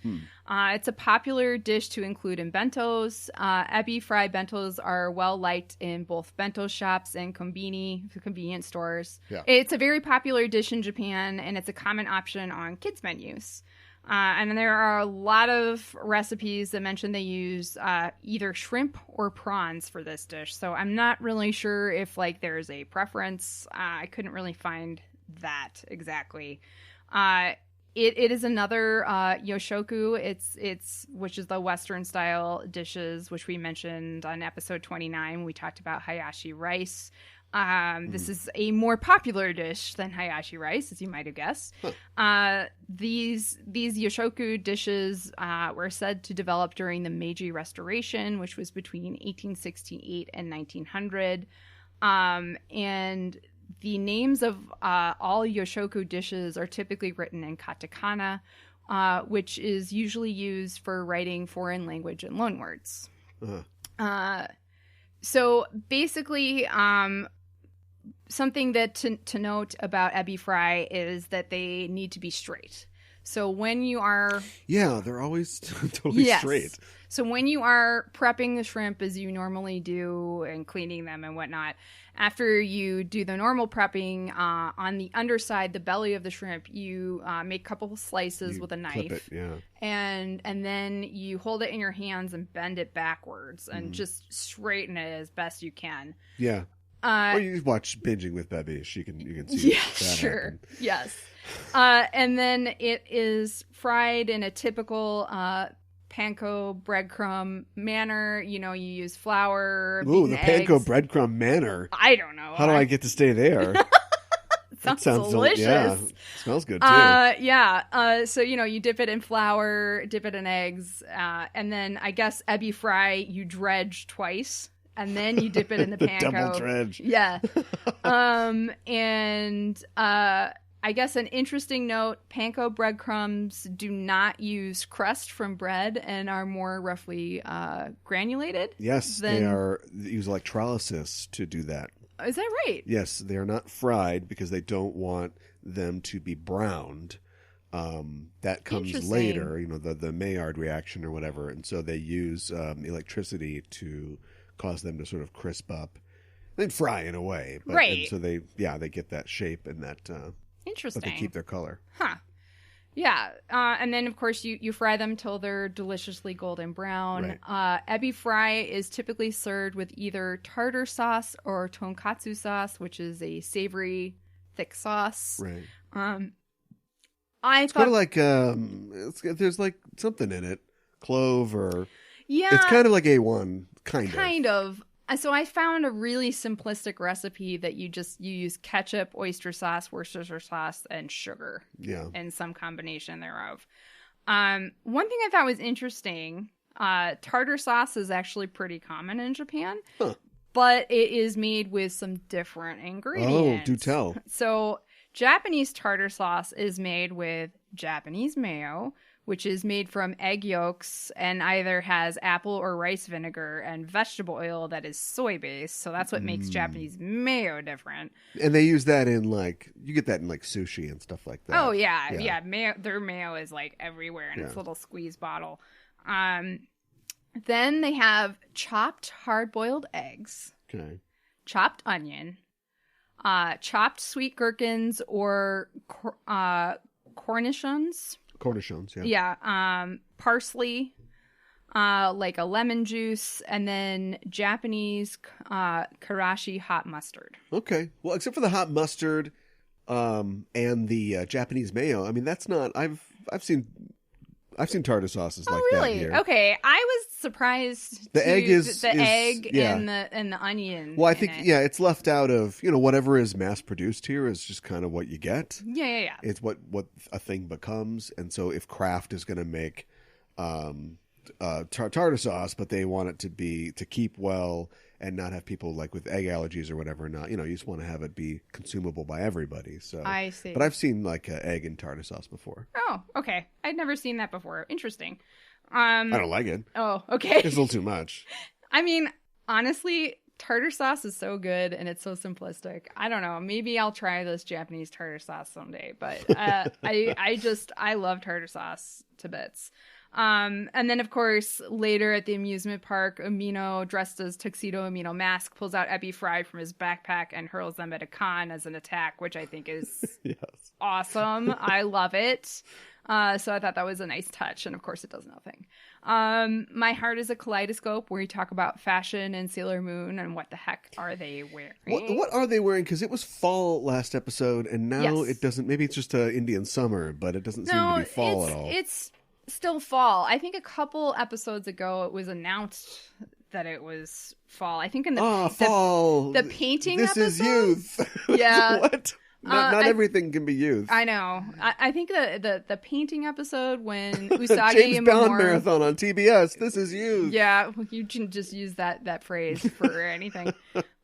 It's a popular dish to include in bentos. Ebi fry bentos are well liked in both bento shops and convenience stores. Yeah. It's a very popular dish in Japan, and it's a common option on kids' menus. And there are a lot of recipes that mention they use either shrimp or prawns for this dish. So I'm not really sure if like there's a preference. I couldn't really find that exactly. It is another yoshoku. It's which is the Western style dishes, which we mentioned on episode 29. We talked about hayashi rice. This is a more popular dish than hayashi rice, as you might have guessed. These yoshoku dishes were said to develop during the Meiji Restoration, which was between 1868 and 1900. And the names of all yoshoku dishes are typically written in katakana, which is usually used for writing foreign language and loanwords. So basically, something that to note about ebi fry is that they need to be straight. So when you are... Yeah, they're always totally straight. So when you are prepping the shrimp as you normally do and cleaning them and whatnot, after you do the normal prepping, on the underside, the belly of the shrimp, you make a couple slices with a knife. And then you hold it in your hands and bend it backwards and just straighten it as best you can. Yeah. Or you just watch Binging with Bebish. You can see that happen. Yes. And then it is fried in a typical Panko Bread Crumb Manor. You know, you use flour. Ooh, the eggs. Panko Bread Crumb Manor. I don't know. How do I get to stay there? Sounds delicious. Yeah, smells good too. So you dip it in flour, dip it in eggs, and then I guess ebi fry you dredge twice. And then you dip it in the panko. Double dredge. Yeah. And I guess an interesting note, panko breadcrumbs do not use crust from bread and are more roughly granulated. Yes, they use electrolysis to do that. Is that right? Yes, they are not fried because they don't want them to be browned. That comes later, the Maillard reaction or whatever. And so they use electricity to cause them to sort of crisp up, then fry in a way, but, right? And so they get that shape and that. Interesting. But they keep their color. Huh. Yeah. And then of course you fry them till they're deliciously golden brown. Right. Ebi fry is typically served with either tartar sauce or tonkatsu sauce, which is a savory, thick sauce. Right. It's kind of like there's like something in it, clove or yeah. It's kind of like A1. Kind of. So I found a really simplistic recipe that you use ketchup, oyster sauce, Worcestershire sauce, and sugar. Yeah. And some combination thereof. One thing I thought was interesting, tartar sauce is actually pretty common in Japan. Huh. But it is made with some different ingredients. Oh, do tell. So Japanese tartar sauce is made with Japanese mayo, which is made from egg yolks and either has apple or rice vinegar and vegetable oil that is soy-based. So that's what makes Japanese mayo different. And they use that in, you get that in, sushi and stuff like that. Oh, yeah. Mayo, their mayo is, everywhere in its little squeeze bottle. Then they have chopped hard-boiled eggs. Okay. Chopped onion. Chopped sweet gherkins or cornichons. Cornichons, yeah. Yeah. Parsley, like a lemon juice, and then Japanese karashi hot mustard. Okay. Well, except for the hot mustard and the Japanese mayo. I mean, that's not... I've seen tartar sauces like that here. Okay, I was surprised. The egg is egg yeah. and the onion. Well, I think it's left out of whatever is mass produced here is just kind of what you get. Yeah. It's what a thing becomes, and so if Kraft is going to make tartar sauce, but they want it to keep well and not have people with egg allergies or whatever. Not you just want to have it be consumable by everybody. So I see. But I've seen egg and tartar sauce before. Oh, okay. I'd never seen that before. Interesting. I don't like it. Oh, okay. It's a little too much. I mean, honestly, tartar sauce is so good and it's so simplistic. I don't know. Maybe I'll try this Japanese tartar sauce someday. But I love tartar sauce to bits. And then, of course, later at the amusement park, Umino, dressed as Tuxedo Umino Mask, pulls out Ebi Fry from his backpack and hurls them at a con as an attack, which I think is awesome. I love it. So I thought that was a nice touch. And, of course, it does nothing. My Heart is a Kaleidoscope, where you talk about fashion and Sailor Moon and what the heck are they wearing. What are they wearing? Because it was fall last episode, and now it doesn't. Maybe it's just Indian summer, but it doesn't seem to be fall at all. It's still fall. I think a couple episodes ago it was announced that it was fall. I think in fall. The painting this episode. Is youth. Yeah. What? Not everything can be youth. I know. I think the painting episode when Usagi James and Bond Mamoru... marathon on TBS. This is youth. Yeah, you can just use that phrase for anything.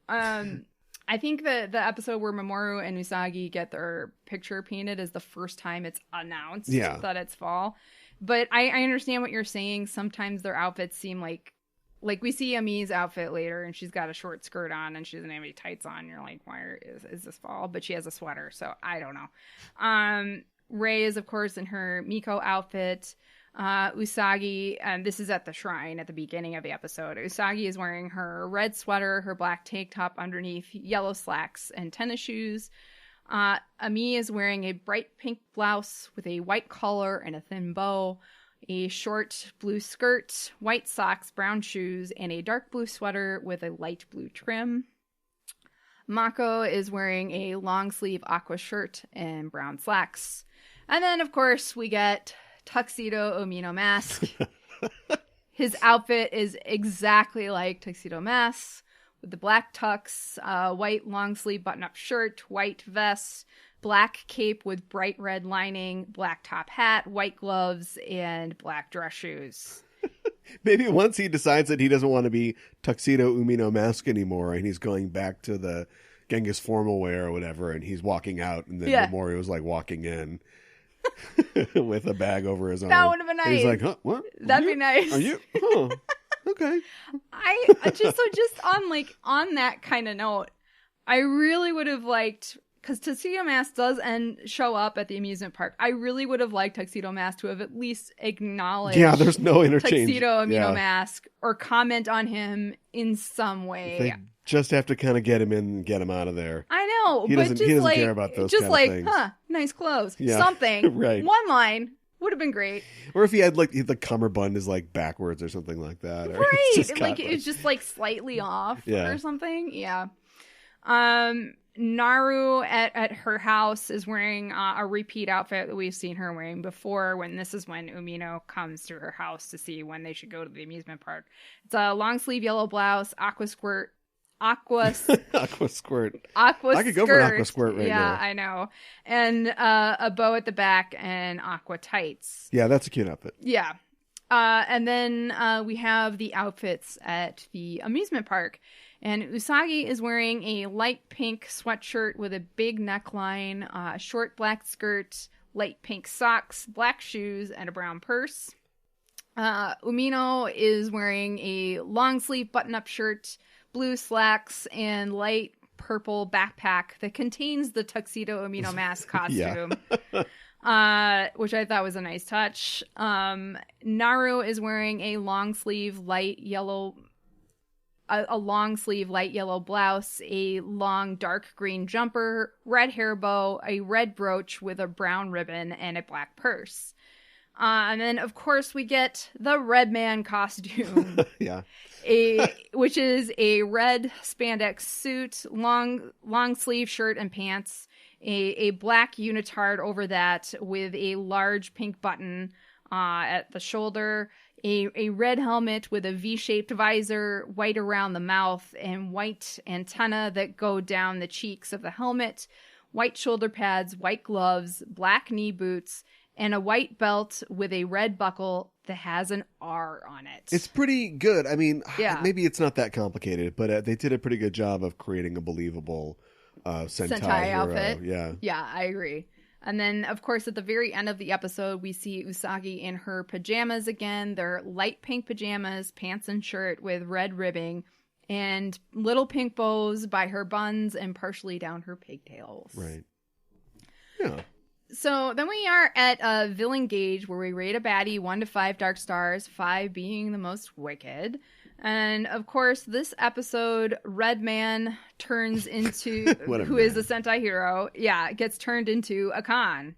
I think the episode where Mamoru and Usagi get their picture painted is the first time it's announced that it's fall. But I understand what you're saying. Sometimes their outfits seem like we see Ami's outfit later, and she's got a short skirt on, and she doesn't have any tights on. You're like, why is this fall? But she has a sweater, so I don't know. Rei is, of course, in her Miko outfit. Usagi, and this is at the shrine at the beginning of the episode. Usagi is wearing her red sweater, her black tank top underneath, yellow slacks, and tennis shoes. Ami is wearing a bright pink blouse with a white collar and a thin bow, a short blue skirt, white socks, brown shoes, and a dark blue sweater with a light blue trim. Mako is wearing a long sleeve aqua shirt and brown slacks. And then, of course, we get Tuxedo Umino Mask. His outfit is exactly like Tuxedo Mask, with the black tux, white long sleeve button-up shirt, white vest, black cape with bright red lining, black top hat, white gloves, and black dress shoes. Maybe once he decides that he doesn't want to be Tuxedo Umino Mask anymore, and he's going back to the Genghis formal wear or whatever, and he's walking out, and then Mamoru was walking in with a bag over his arm. That would have been nice. And he's like, huh, what? That'd be nice. Are you? Huh. Okay. I just on that kind of note, I really would have liked, because Tuxedo Mask does show up at the amusement park. I really would have liked Tuxedo Mask to have at least acknowledged. Yeah, there's no interchange. Tuxedo Umino Mask, or comment on him in some way. They just have to kind of get him in and get him out of there. I know, he doesn't care about those kind of things. Nice clothes, yeah. something, right? One line. Would have been great. Or if he had the cummerbund is backwards or something like that. Or right. It's just slightly off or something. Yeah. Naru at her house is wearing a repeat outfit that we've seen her wearing before, this is when Umino comes to her house to see when they should go to the amusement park. It's a long sleeve yellow blouse, aqua skirt, aqua Aqua squirt. aqua I could go for an aqua squirt right now. Yeah, I know. And a bow at the back and aqua tights. Yeah, that's a cute outfit. Yeah. And then we have the outfits at the amusement park. And Usagi is wearing a light pink sweatshirt with a big neckline, a short black skirt, light pink socks, black shoes, and a brown purse. Umino is wearing a long sleeve button-up shirt, blue slacks, and light purple backpack that contains the Tuxedo Umino Mask costume. Which I thought was a nice touch. Naru is wearing a long sleeve light yellow blouse, a long dark green jumper, red hair bow, a red brooch with a brown ribbon, and a black purse. And then, of course, we get the Redman costume. Yeah. Which is a red spandex suit, long sleeve shirt and pants, a black unitard over that with a large pink button at the shoulder, a red helmet with a V-shaped visor, white around the mouth, and white antennae that go down the cheeks of the helmet, white shoulder pads, white gloves, black knee boots, and a white belt with a red buckle that has an R on it. It's pretty good. I mean, yeah. Maybe it's not that complicated, but they did a pretty good job of creating a believable Sentai hero. Outfit. Yeah. Yeah, I agree. And then, of course, at the very end of the episode, we see Usagi in her pajamas again. They're light pink pajamas, pants and shirt with red ribbing, and little pink bows by her buns and partially down her pigtails. Right. Yeah. So then we are at Villain Gauge, where we rate a baddie 1 to 5 dark stars, 5 being the most wicked. And of course, this episode, Redman turns into, who is the Sentai hero, gets turned into a con.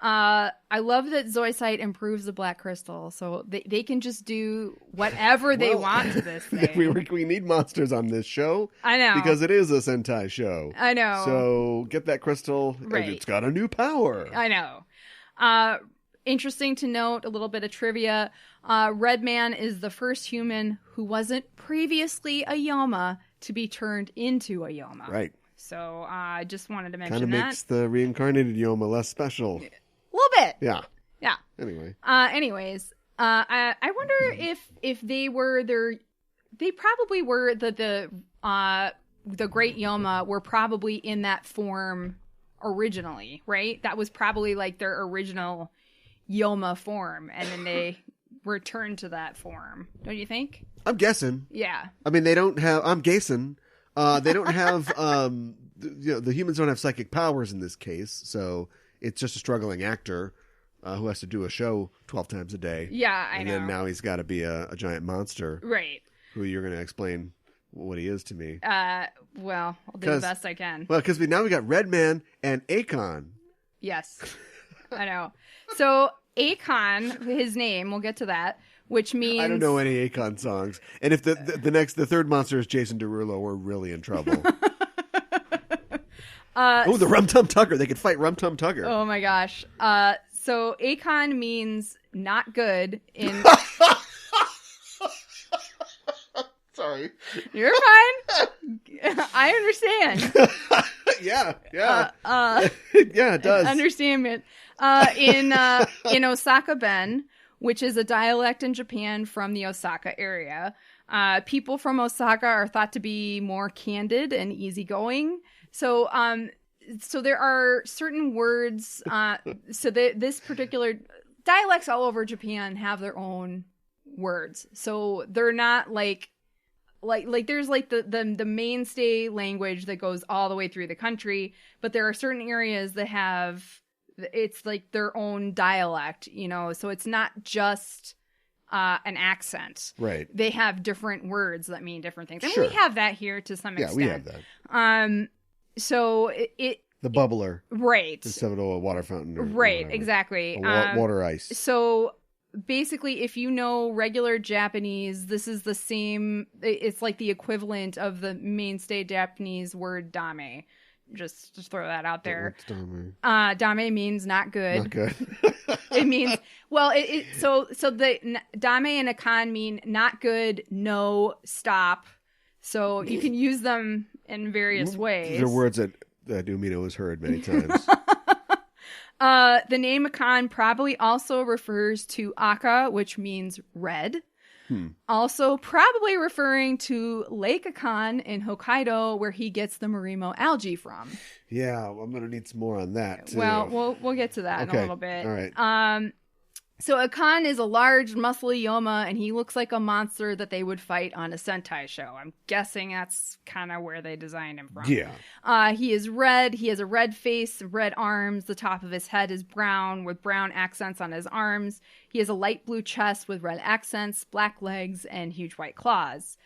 I love that Zoisite improves the black crystal, so they can just do whatever they want to this thing. We need monsters on this show. I know. Because it is a Sentai show. I know. So get that crystal, right. And it's got a new power. I know. Interesting to note, a little bit of trivia. Redman is the first human who wasn't previously a Yoma to be turned into a Yoma. Right. So I just wanted to mention that. Kind of makes the reincarnated Yoma less special. A little bit. Yeah. Yeah. Anyway. Anyways, I wonder if they were they probably were the Great Yoma were probably in that form originally, right? That was probably like their original Yoma form, and then they returned to that form. Don't you think? I'm guessing. Yeah. I mean, they don't have. I'm guessing. They don't have. The humans don't have psychic powers in this case, so it's just a struggling actor who has to do a show 12 times a day. Yeah, I know. And then now he's got to be a giant monster. Right. Who you're going to explain what he is to me. Well, I'll do the best I can. Well, because we got Redman and Akon. Yes. I know. So Akon, his name, we'll get to that, which means... I don't know any Akon songs. And if the third monster is Jason Derulo, we're really in trouble. The Rum Tum Tugger. They could fight Rum Tum Tugger. Oh my gosh. So Akon means not good in... Sorry. You're fine. I understand. Yeah. Yeah, it does. Understandment. In Osaka-ben, which is a dialect in Japan from the Osaka area, people from Osaka are thought to be more candid and easygoing. So there are certain words. This particular dialects all over Japan have their own words. So they're not like there's like the mainstay language that goes all the way through the country, but there are certain areas that have, it's like their own dialect, so it's not just an accent. Right. They have different words that mean different things. And Sure. we have that here to some extent. Yeah, we have that. So it The bubbler. right. Instead of a water fountain. Or Right, whatever. exactly. Water ice. So basically, if you know regular Japanese, this is the same. It's like the equivalent of the mainstay Japanese word dame. Just throw that out there. What's dame? Dame means not good. Not good. It means, well, so the dame and akan mean not good, no, stop. So you can use them in various ways. They're words that Umino has heard many times. The name Akan probably also refers to Aka, which means red. Also probably referring to Lake Akan in Hokkaido, where he gets the marimo algae from. Yeah, I'm going to need some more on that, too. Well, we'll get to that in a little bit. All right. So Akan is a large, muscly Yoma, and he looks like a monster that they would fight on a Sentai show. I'm guessing that's kind of where they designed him from. Yeah. He is red. He has a red face, red arms. The top of his head is brown with brown accents on his arms. He has a light blue chest with red accents, black legs, and huge white claws.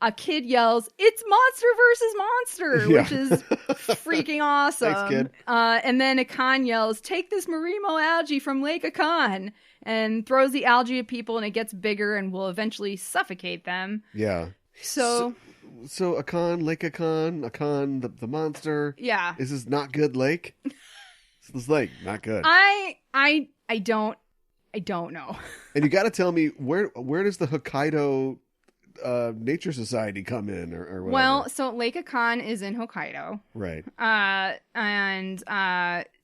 A kid yells, "It's monster versus monster," which is freaking awesome. Thanks, kid. And then Akan yells, "Take this marimo algae from Lake Akan," and throws the algae at people, and it gets bigger and will eventually suffocate them. Yeah. So Akan, Lake Akan, the monster. Yeah. Is this not good lake? This lake, not good. I don't know. And you got to tell me, where does the Hokkaido Nature Society come in or whatever? Well, so Lake Akan is in Hokkaido. Right.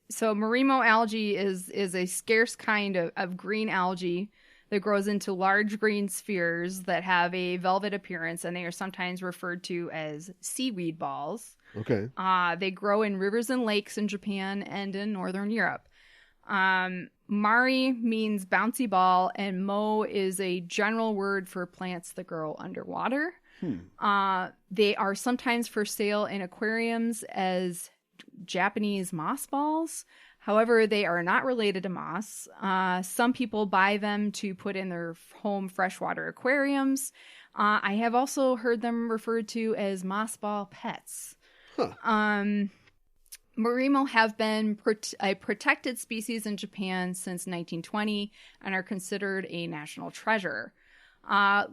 So marimo algae is a scarce kind of green algae that grows into large green spheres that have a velvet appearance, and they are sometimes referred to as seaweed balls. Okay. They grow in rivers and lakes in Japan and in Northern Europe. Mari means bouncy ball, and mo is a general word for plants that grow underwater. They are sometimes for sale in aquariums as Japanese moss balls. However, they are not related to moss. Some people buy them to put in their home freshwater aquariums. I have also heard them referred to as moss ball pets. Marimo have been a protected species in Japan since 1920 and are considered a national treasure.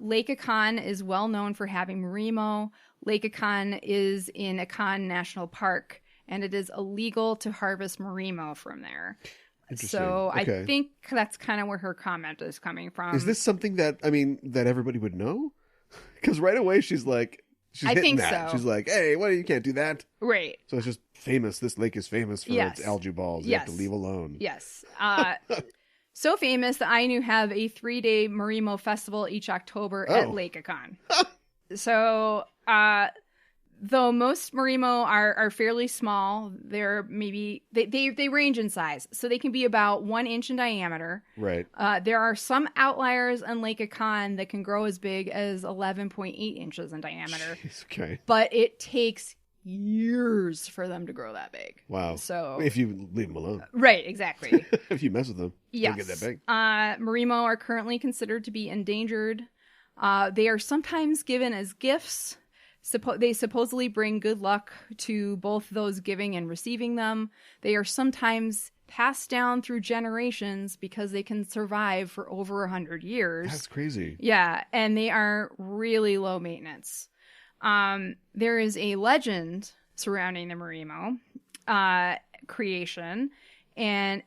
Lake Akan is well known for having marimo. Lake Akan is in Akan National Park, and it is illegal to harvest marimo from there. So okay. I think that's kind of where her comment is coming from. Is this something that everybody would know? Because right away she's like, I think that. So. She's like, hey, you can't do that. Right. So it's just famous. This lake is famous for its algae balls. You have to leave alone. Yes. So famous that Ainu have a 3-day Marimo festival each October at Lake Akan. So, though most Marimo are fairly small, they're maybe they range in size. So they can be about 1 inch in diameter. Right. There are some outliers in Lake Akan that can grow as big as 11.8 inches in diameter. Jeez, okay. But it takes years for them to grow that big. Wow. So if you leave them alone. Right, exactly. If you mess with them, yes. they'll get that big. Marimo are currently considered to be endangered. They are sometimes given as gifts. They supposedly bring good luck to both those giving and receiving them. They are sometimes passed down through generations because they can survive for over 100 years. That's crazy. Yeah, and they are really low maintenance. There is a legend surrounding the marimo creation. And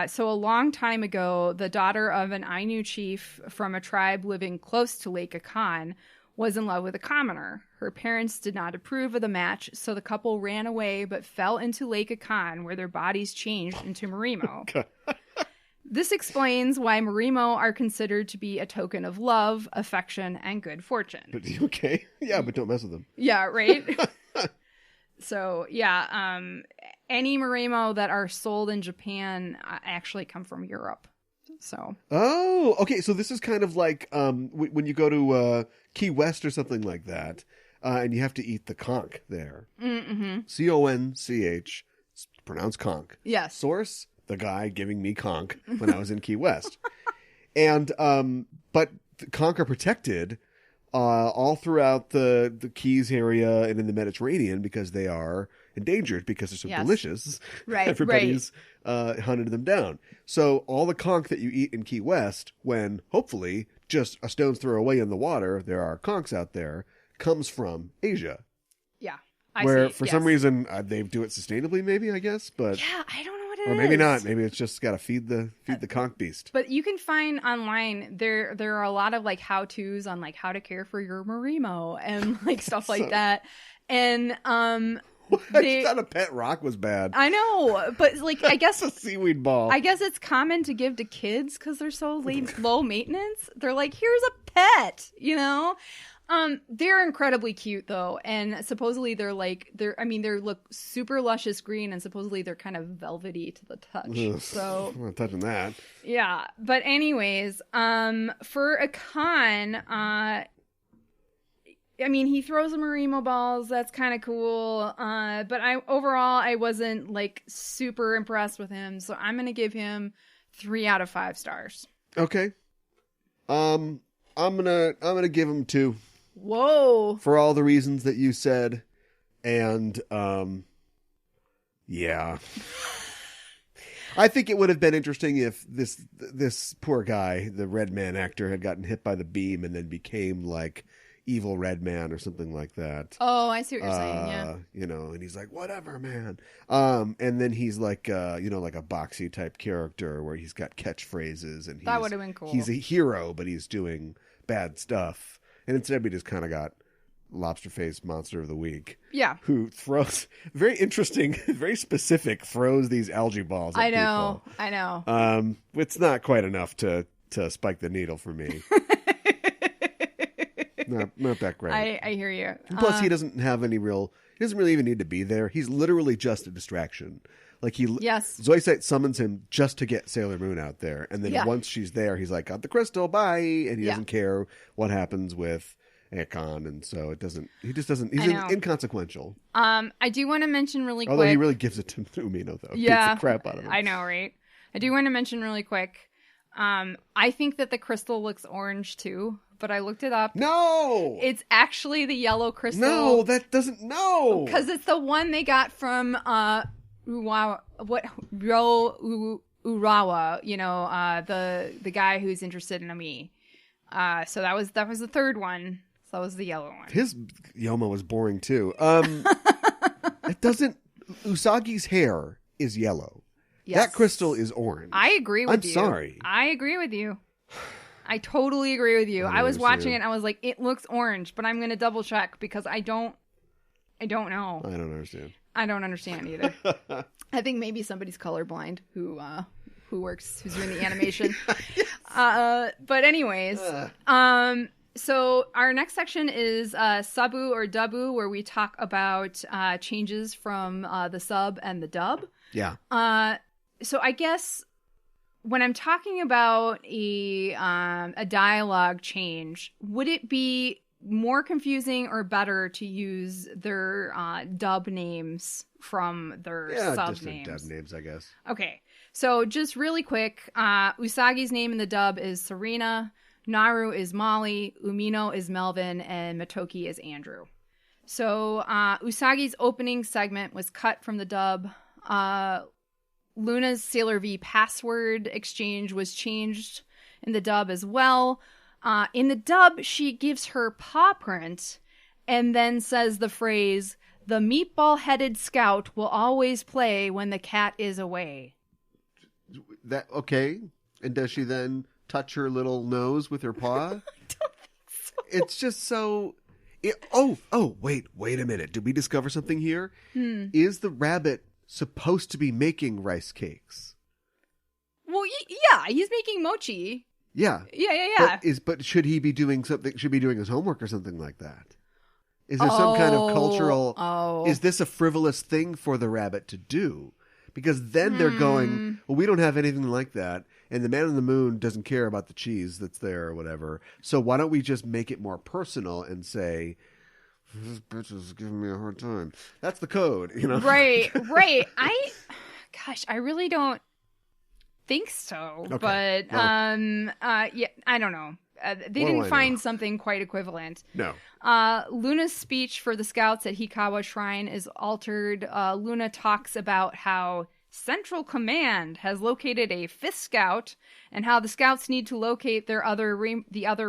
so a long time ago, the daughter of an Ainu chief from a tribe living close to Lake Akan was in love with a commoner. Her parents did not approve of the match, so the couple ran away but fell into Lake Akan, where their bodies changed into marimo. This explains why marimo are considered to be a token of love, affection, and good fortune. Okay. Yeah, but don't mess with them. Yeah, right? So, yeah, any marimo that are sold in Japan actually come from Europe. So. Oh, okay. So this is kind of like when you go to Key West or something like that, and you have to eat the conch there. Mm-hmm. Conch, it's pronounced conch. Yes. Source, the guy giving me conch when I was in Key West. And but the conch are protected all throughout the Keys area and in the Mediterranean because they are endangered because they're so delicious. Right. Everybody's hunted them down. So all the conch that you eat in Key West, when hopefully just a stone's throw away in the water, there are conchs out there, comes from Asia. Yeah. Where for some reason they do it sustainably, maybe, I guess. But yeah, I don't know what Or maybe not. Maybe it's just got to feed the conch beast. But you can find online there are a lot of like how-tos on like how to care for your marimo and like stuff like that. And I thought a pet rock was bad. I know, but like I guess It's a seaweed ball. I guess it's common to give to kids because they're so low maintenance. They're like, here's a pet, you know. They're incredibly cute though, and supposedly they look super luscious green, and supposedly they're kind of velvety to the touch. Ugh, So I'm not touching that. yeah, but anyways, for a con, he throws the marimo balls. That's kind of cool. But I wasn't like super impressed with him, so I'm gonna give him 3 out of 5 stars. Okay. I'm gonna give him 2. Whoa. For all the reasons that you said. And, yeah. I think it would have been interesting if this poor guy, the Redman actor, had gotten hit by the beam and then became like evil Redman or something like that. Oh, I see what you're saying, yeah. And he's like, whatever, man. And then he's like, like a boxy type character where he's got catchphrases and that would have been cool. He's a hero, but he's doing bad stuff. And instead we just kind of got Lobster Face Monster of the Week. Yeah. Who throws, very interesting, very specific, throws these algae balls at people. I know. It's not quite enough to spike the needle for me. Not that great. I hear you. And plus, he doesn't really even need to be there. He's literally just a distraction. Like yes. Zoisite summons him just to get Sailor Moon out there. And then once she's there, he's like, got the crystal, bye. And he doesn't care what happens with Akon. And so he's inconsequential. I do want to mention really quick. Although he really gives it to Umino, though. Yeah. Beats the crap out of him. I know, right? I do want to mention really quick. I think that the crystal looks orange too, but I looked it up. No! It's actually the yellow crystal. No, that doesn't, no! Because it's the one they got from, Urawa, the guy who's interested in Ami. So that was the third one. So that was the yellow one. His Yoma was boring too. Usagi's hair is yellow. Yes. That crystal is orange. I agree with you. I'm sorry. I agree with you. I totally agree with you. I was watching it and I was like, it looks orange, but I'm going to double check because I don't know. I don't understand. I don't understand either. I think maybe somebody's colorblind who's doing the animation. But anyways, so our next section is Sabu or Dubu, where we talk about changes from the sub and the dub. Yeah. So I guess when I'm talking about a dialogue change, would it be more confusing or better to use their dub names from their sub names? Dub names, I guess. Okay, so just really quick, Usagi's name in the dub is Serena, Naru is Molly, Umino is Melvin, and Matoki is Andrew. So Usagi's opening segment was cut from the dub. Luna's Sailor V password exchange was changed in the dub as well. In the dub, she gives her paw print and then says the phrase, "The meatball-headed scout will always play when the cat is away." Okay. And does she then touch her little nose with her paw? I don't think so. It's just so... wait a minute. Did we discover something here? Is the rabbit supposed to be making rice cakes? Well, yeah, he's making mochi. Yeah. Yeah. But should he be doing something? Should be doing his homework or something like that? Is there some kind of cultural? Is this a frivolous thing for the rabbit to do? Because then they're going, well, we don't have anything like that, and the man on the moon doesn't care about the cheese that's there or whatever. So why don't we just make it more personal and say, this bitch is giving me a hard time. That's the code, you know? Right. I really don't think so. Okay. But, yeah, I don't know. They didn't find something quite equivalent. No. Luna's speech for the scouts at Hikawa Shrine is altered. Luna talks about how Central Command has located a 5th scout and how the scouts need to locate the other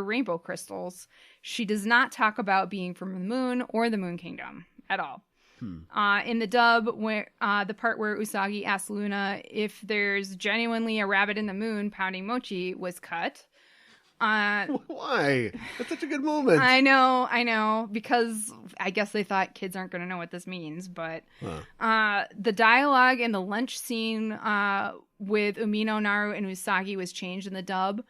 rainbow crystals. She does not talk about being from the moon or the Moon Kingdom at all. In the dub, where the part where Usagi asks Luna if there's genuinely a rabbit in the moon pounding mochi was cut. Why? That's such a good moment. I know, because I guess they thought kids aren't going to know what this means, but the dialogue in the lunch scene with Umino, Naru, and Usagi was changed in the dub.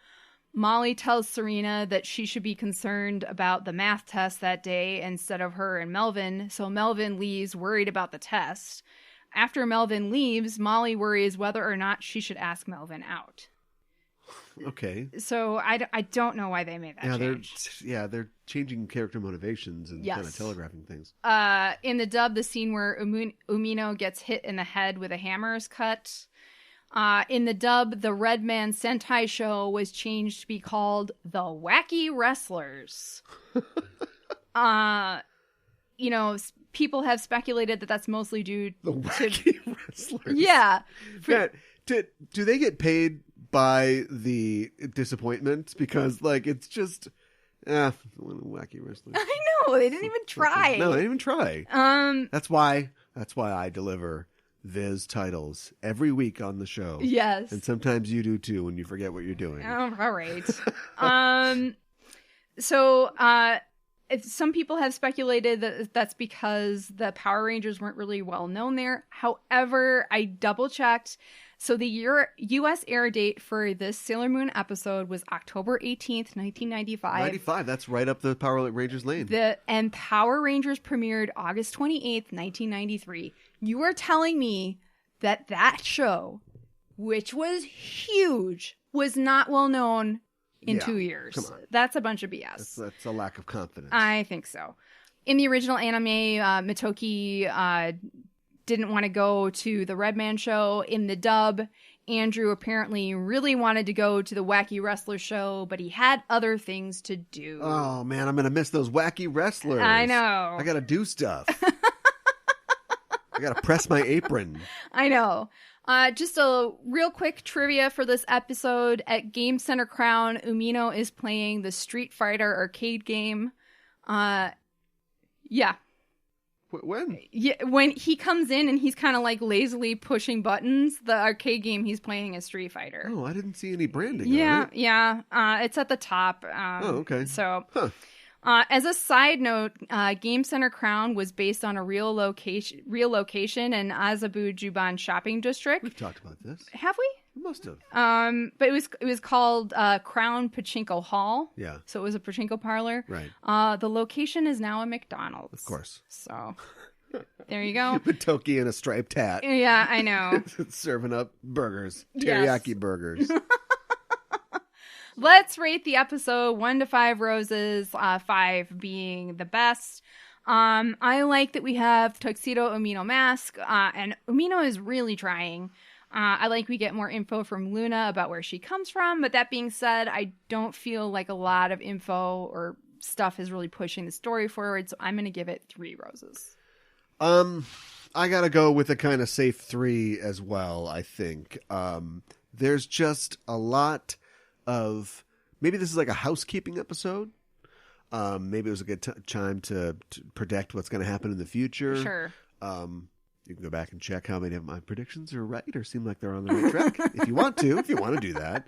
Molly tells Serena that she should be concerned about the math test that day instead of her and Melvin, so Melvin leaves worried about the test. After Melvin leaves, Molly worries whether or not she should ask Melvin out. Okay. So I don't know why they made that change. They're changing character motivations and kind of telegraphing things. In the dub, the scene where Umino gets hit in the head with a hammer is cut. In the dub, the Redman Sentai show was changed to be called The Wacky Wrestlers. People have speculated that that's mostly due to... The Wacky Wrestlers? Yeah. Do they get paid by the disappointment? Because, it's just... Wacky Wrestlers. I know, they didn't even try. No, they didn't even try. That's why I deliver Viz titles every week on the show. Yes. And sometimes you do too when you forget what you're doing. Oh, all right. Some people have speculated that that's because the Power Rangers weren't really well known there. However, I double checked. So the U.S. air date for this Sailor Moon episode was October 18th, 1995. 95, that's right up the Power Rangers lane. And Power Rangers premiered August 28th, 1993. You are telling me that show, which was huge, was not well known in 2 years. Come on. That's a bunch of BS. That's a lack of confidence. I think so. In the original anime, Mitoki didn't want to go to the Redman show. In the dub, Andrew apparently really wanted to go to the Wacky Wrestler show, but he had other things to do. Oh, man, I'm going to miss those Wacky Wrestlers. I know. I got to do stuff. I got to press my apron. I know. Just a real quick trivia for this episode. At Game Center Crown, Umino is playing the Street Fighter arcade game. Yeah. When? Yeah, when he comes in and he's kind of lazily pushing buttons, the arcade game he's playing is Street Fighter. Oh, I didn't see any branding Yeah, on it. yeah. It's at the top. Okay. So, as a side note, Game Center Crown was based on a real location in Azabu Juban shopping district. We've talked about this. Have we? We must have. But it was called Crown Pachinko Hall. Yeah. So it was a pachinko parlor. Right. The location is now a McDonald's. Of course. So there you go. Mitoki in a striped hat. Yeah, I know. Serving up burgers. Teriyaki burgers. Let's rate the episode 1 to 5 roses, 5 being the best. I like that we have Tuxedo Umino Mask, and Umino is really trying. I like we get more info from Luna about where she comes from, but that being said, I don't feel like a lot of info or stuff is really pushing the story forward, so I'm going to give it 3 roses. I gotta go with a kind of safe 3 as well, I think. There's just a lot of... Maybe this is like a housekeeping episode. Maybe it was a good time to predict what's going to happen in the future. Sure. You can go back and check how many of my predictions are right or seem like they're on the right track if you want to do that.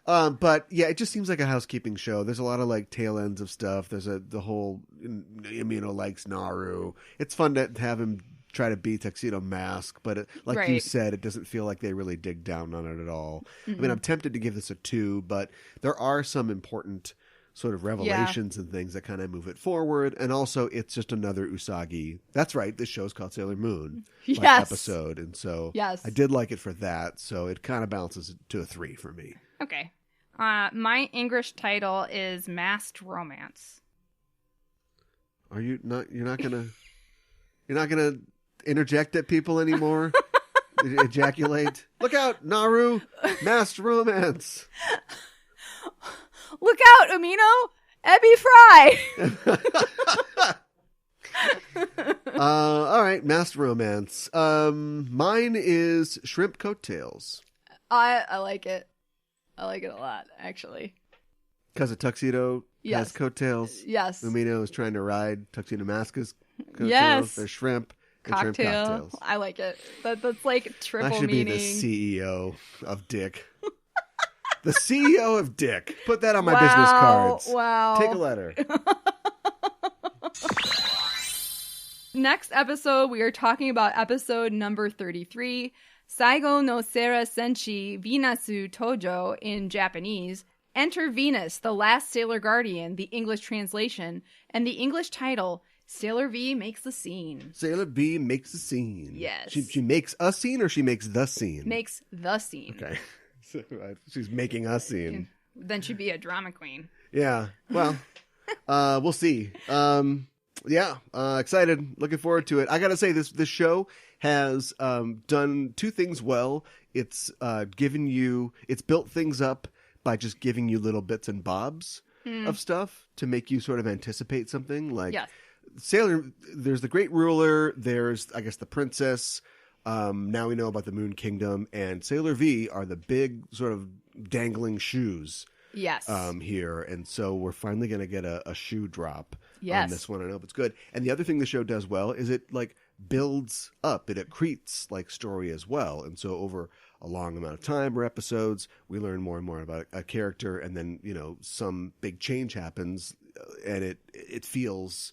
But yeah, it just seems like a housekeeping show. There's a lot of tail ends of stuff. There's the whole Umino likes Naru. It's fun to have him try to beat Tuxedo Mask, but right. You said, it doesn't feel like they really dig down on it at all. Mm-hmm. I mean, I'm tempted to give this a 2, but there are some important sort of revelations and things that kind of move it forward. And also, it's just another Usagi. That's right. This show's called Sailor Moon episode. And so I did like it for that. So it kind of balances to a 3 for me. Okay. My English title is Masked Romance. You're not gonna interject at people anymore? Ejaculate. Look out, Naru! Masked Romance! Look out, Umino! Ebby Fry! All right, Masked Romance. Mine is Shrimp Coattails. I like it. I like it a lot, actually. Because a tuxedo has coattails. Yes. Umino is trying to ride Tuxedo Mask's coattails. Yes. They're shrimp. Cocktail. Cocktails. I like it. That's like triple I should meaning. be the CEO of Dick. The CEO of Dick. Put that on my business cards. Wow. Take a letter. Next episode, we are talking about episode number 33, Saigo no Sera Senshi Venasu Tojo in Japanese. Enter Venus, the Last Sailor Guardian, the English translation, and the English title, Sailor V Makes the Scene. Sailor V makes the scene. Yes. She makes a scene or she makes the scene? Makes the scene. Okay. So, she's making a scene. Then she'd be a drama queen. Yeah. Well, we'll see. Excited. Looking forward to it. I gotta say, this show has done two things well. It's it's built things up by just giving you little bits and bobs of stuff to make you sort of anticipate something. Like there's the Great Ruler, there's, I guess, the Princess. Now we know about the Moon Kingdom, and Sailor V are the big sort of dangling shoes. Yes. Here, and so we're finally going to get a shoe drop on this one. I hope it's good. And the other thing the show does well is it like builds up. It accretes like story as well. And so over a long amount of time or episodes, we learn more and more about a character, and then some big change happens, and it feels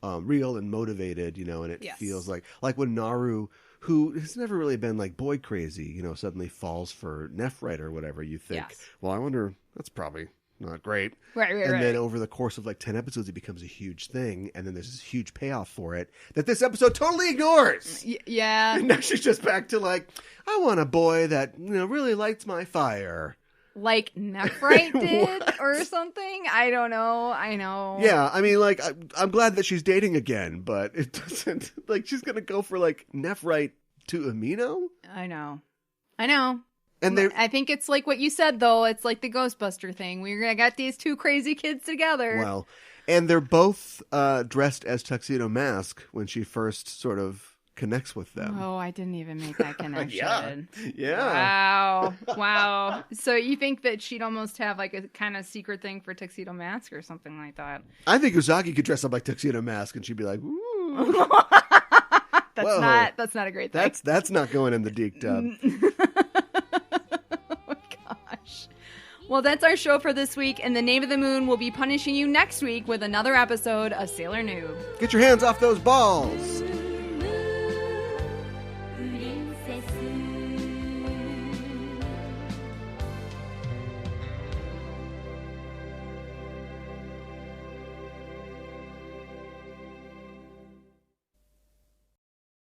real and motivated. And it feels like when Naru, who has never really been like boy crazy, suddenly falls for Nephrite or whatever, you think, well, I wonder, that's probably not great. Right. And then over the course of like 10 episodes, it becomes a huge thing. And then there's this huge payoff for it that this episode totally ignores. Yeah. And now she's just back to like, I want a boy that, really lights my fire. Like Nephrite did or something? I don't know. I know. Yeah, I mean, like, I'm glad that she's dating again, but it doesn't, like, she's going to go for, like, Nephrite to Umino? I know. And I think it's like what you said, though. It's like the Ghostbuster thing. We're going to get these two crazy kids together. Well, and they're both dressed as Tuxedo Mask when she first sort of connects with them. Oh, I didn't even make that connection. Yeah. Wow. So you think that she'd almost have like a kind of secret thing for Tuxedo Mask or something like that? I think Usagi could dress up like Tuxedo Mask and she'd be like, ooh. That's not a great thing. That's not going in the Deke dub. Oh my gosh. Well, that's our show for this week, and the Name of the Moon will be punishing you next week with another episode of Sailor Noob. Get your hands off those balls.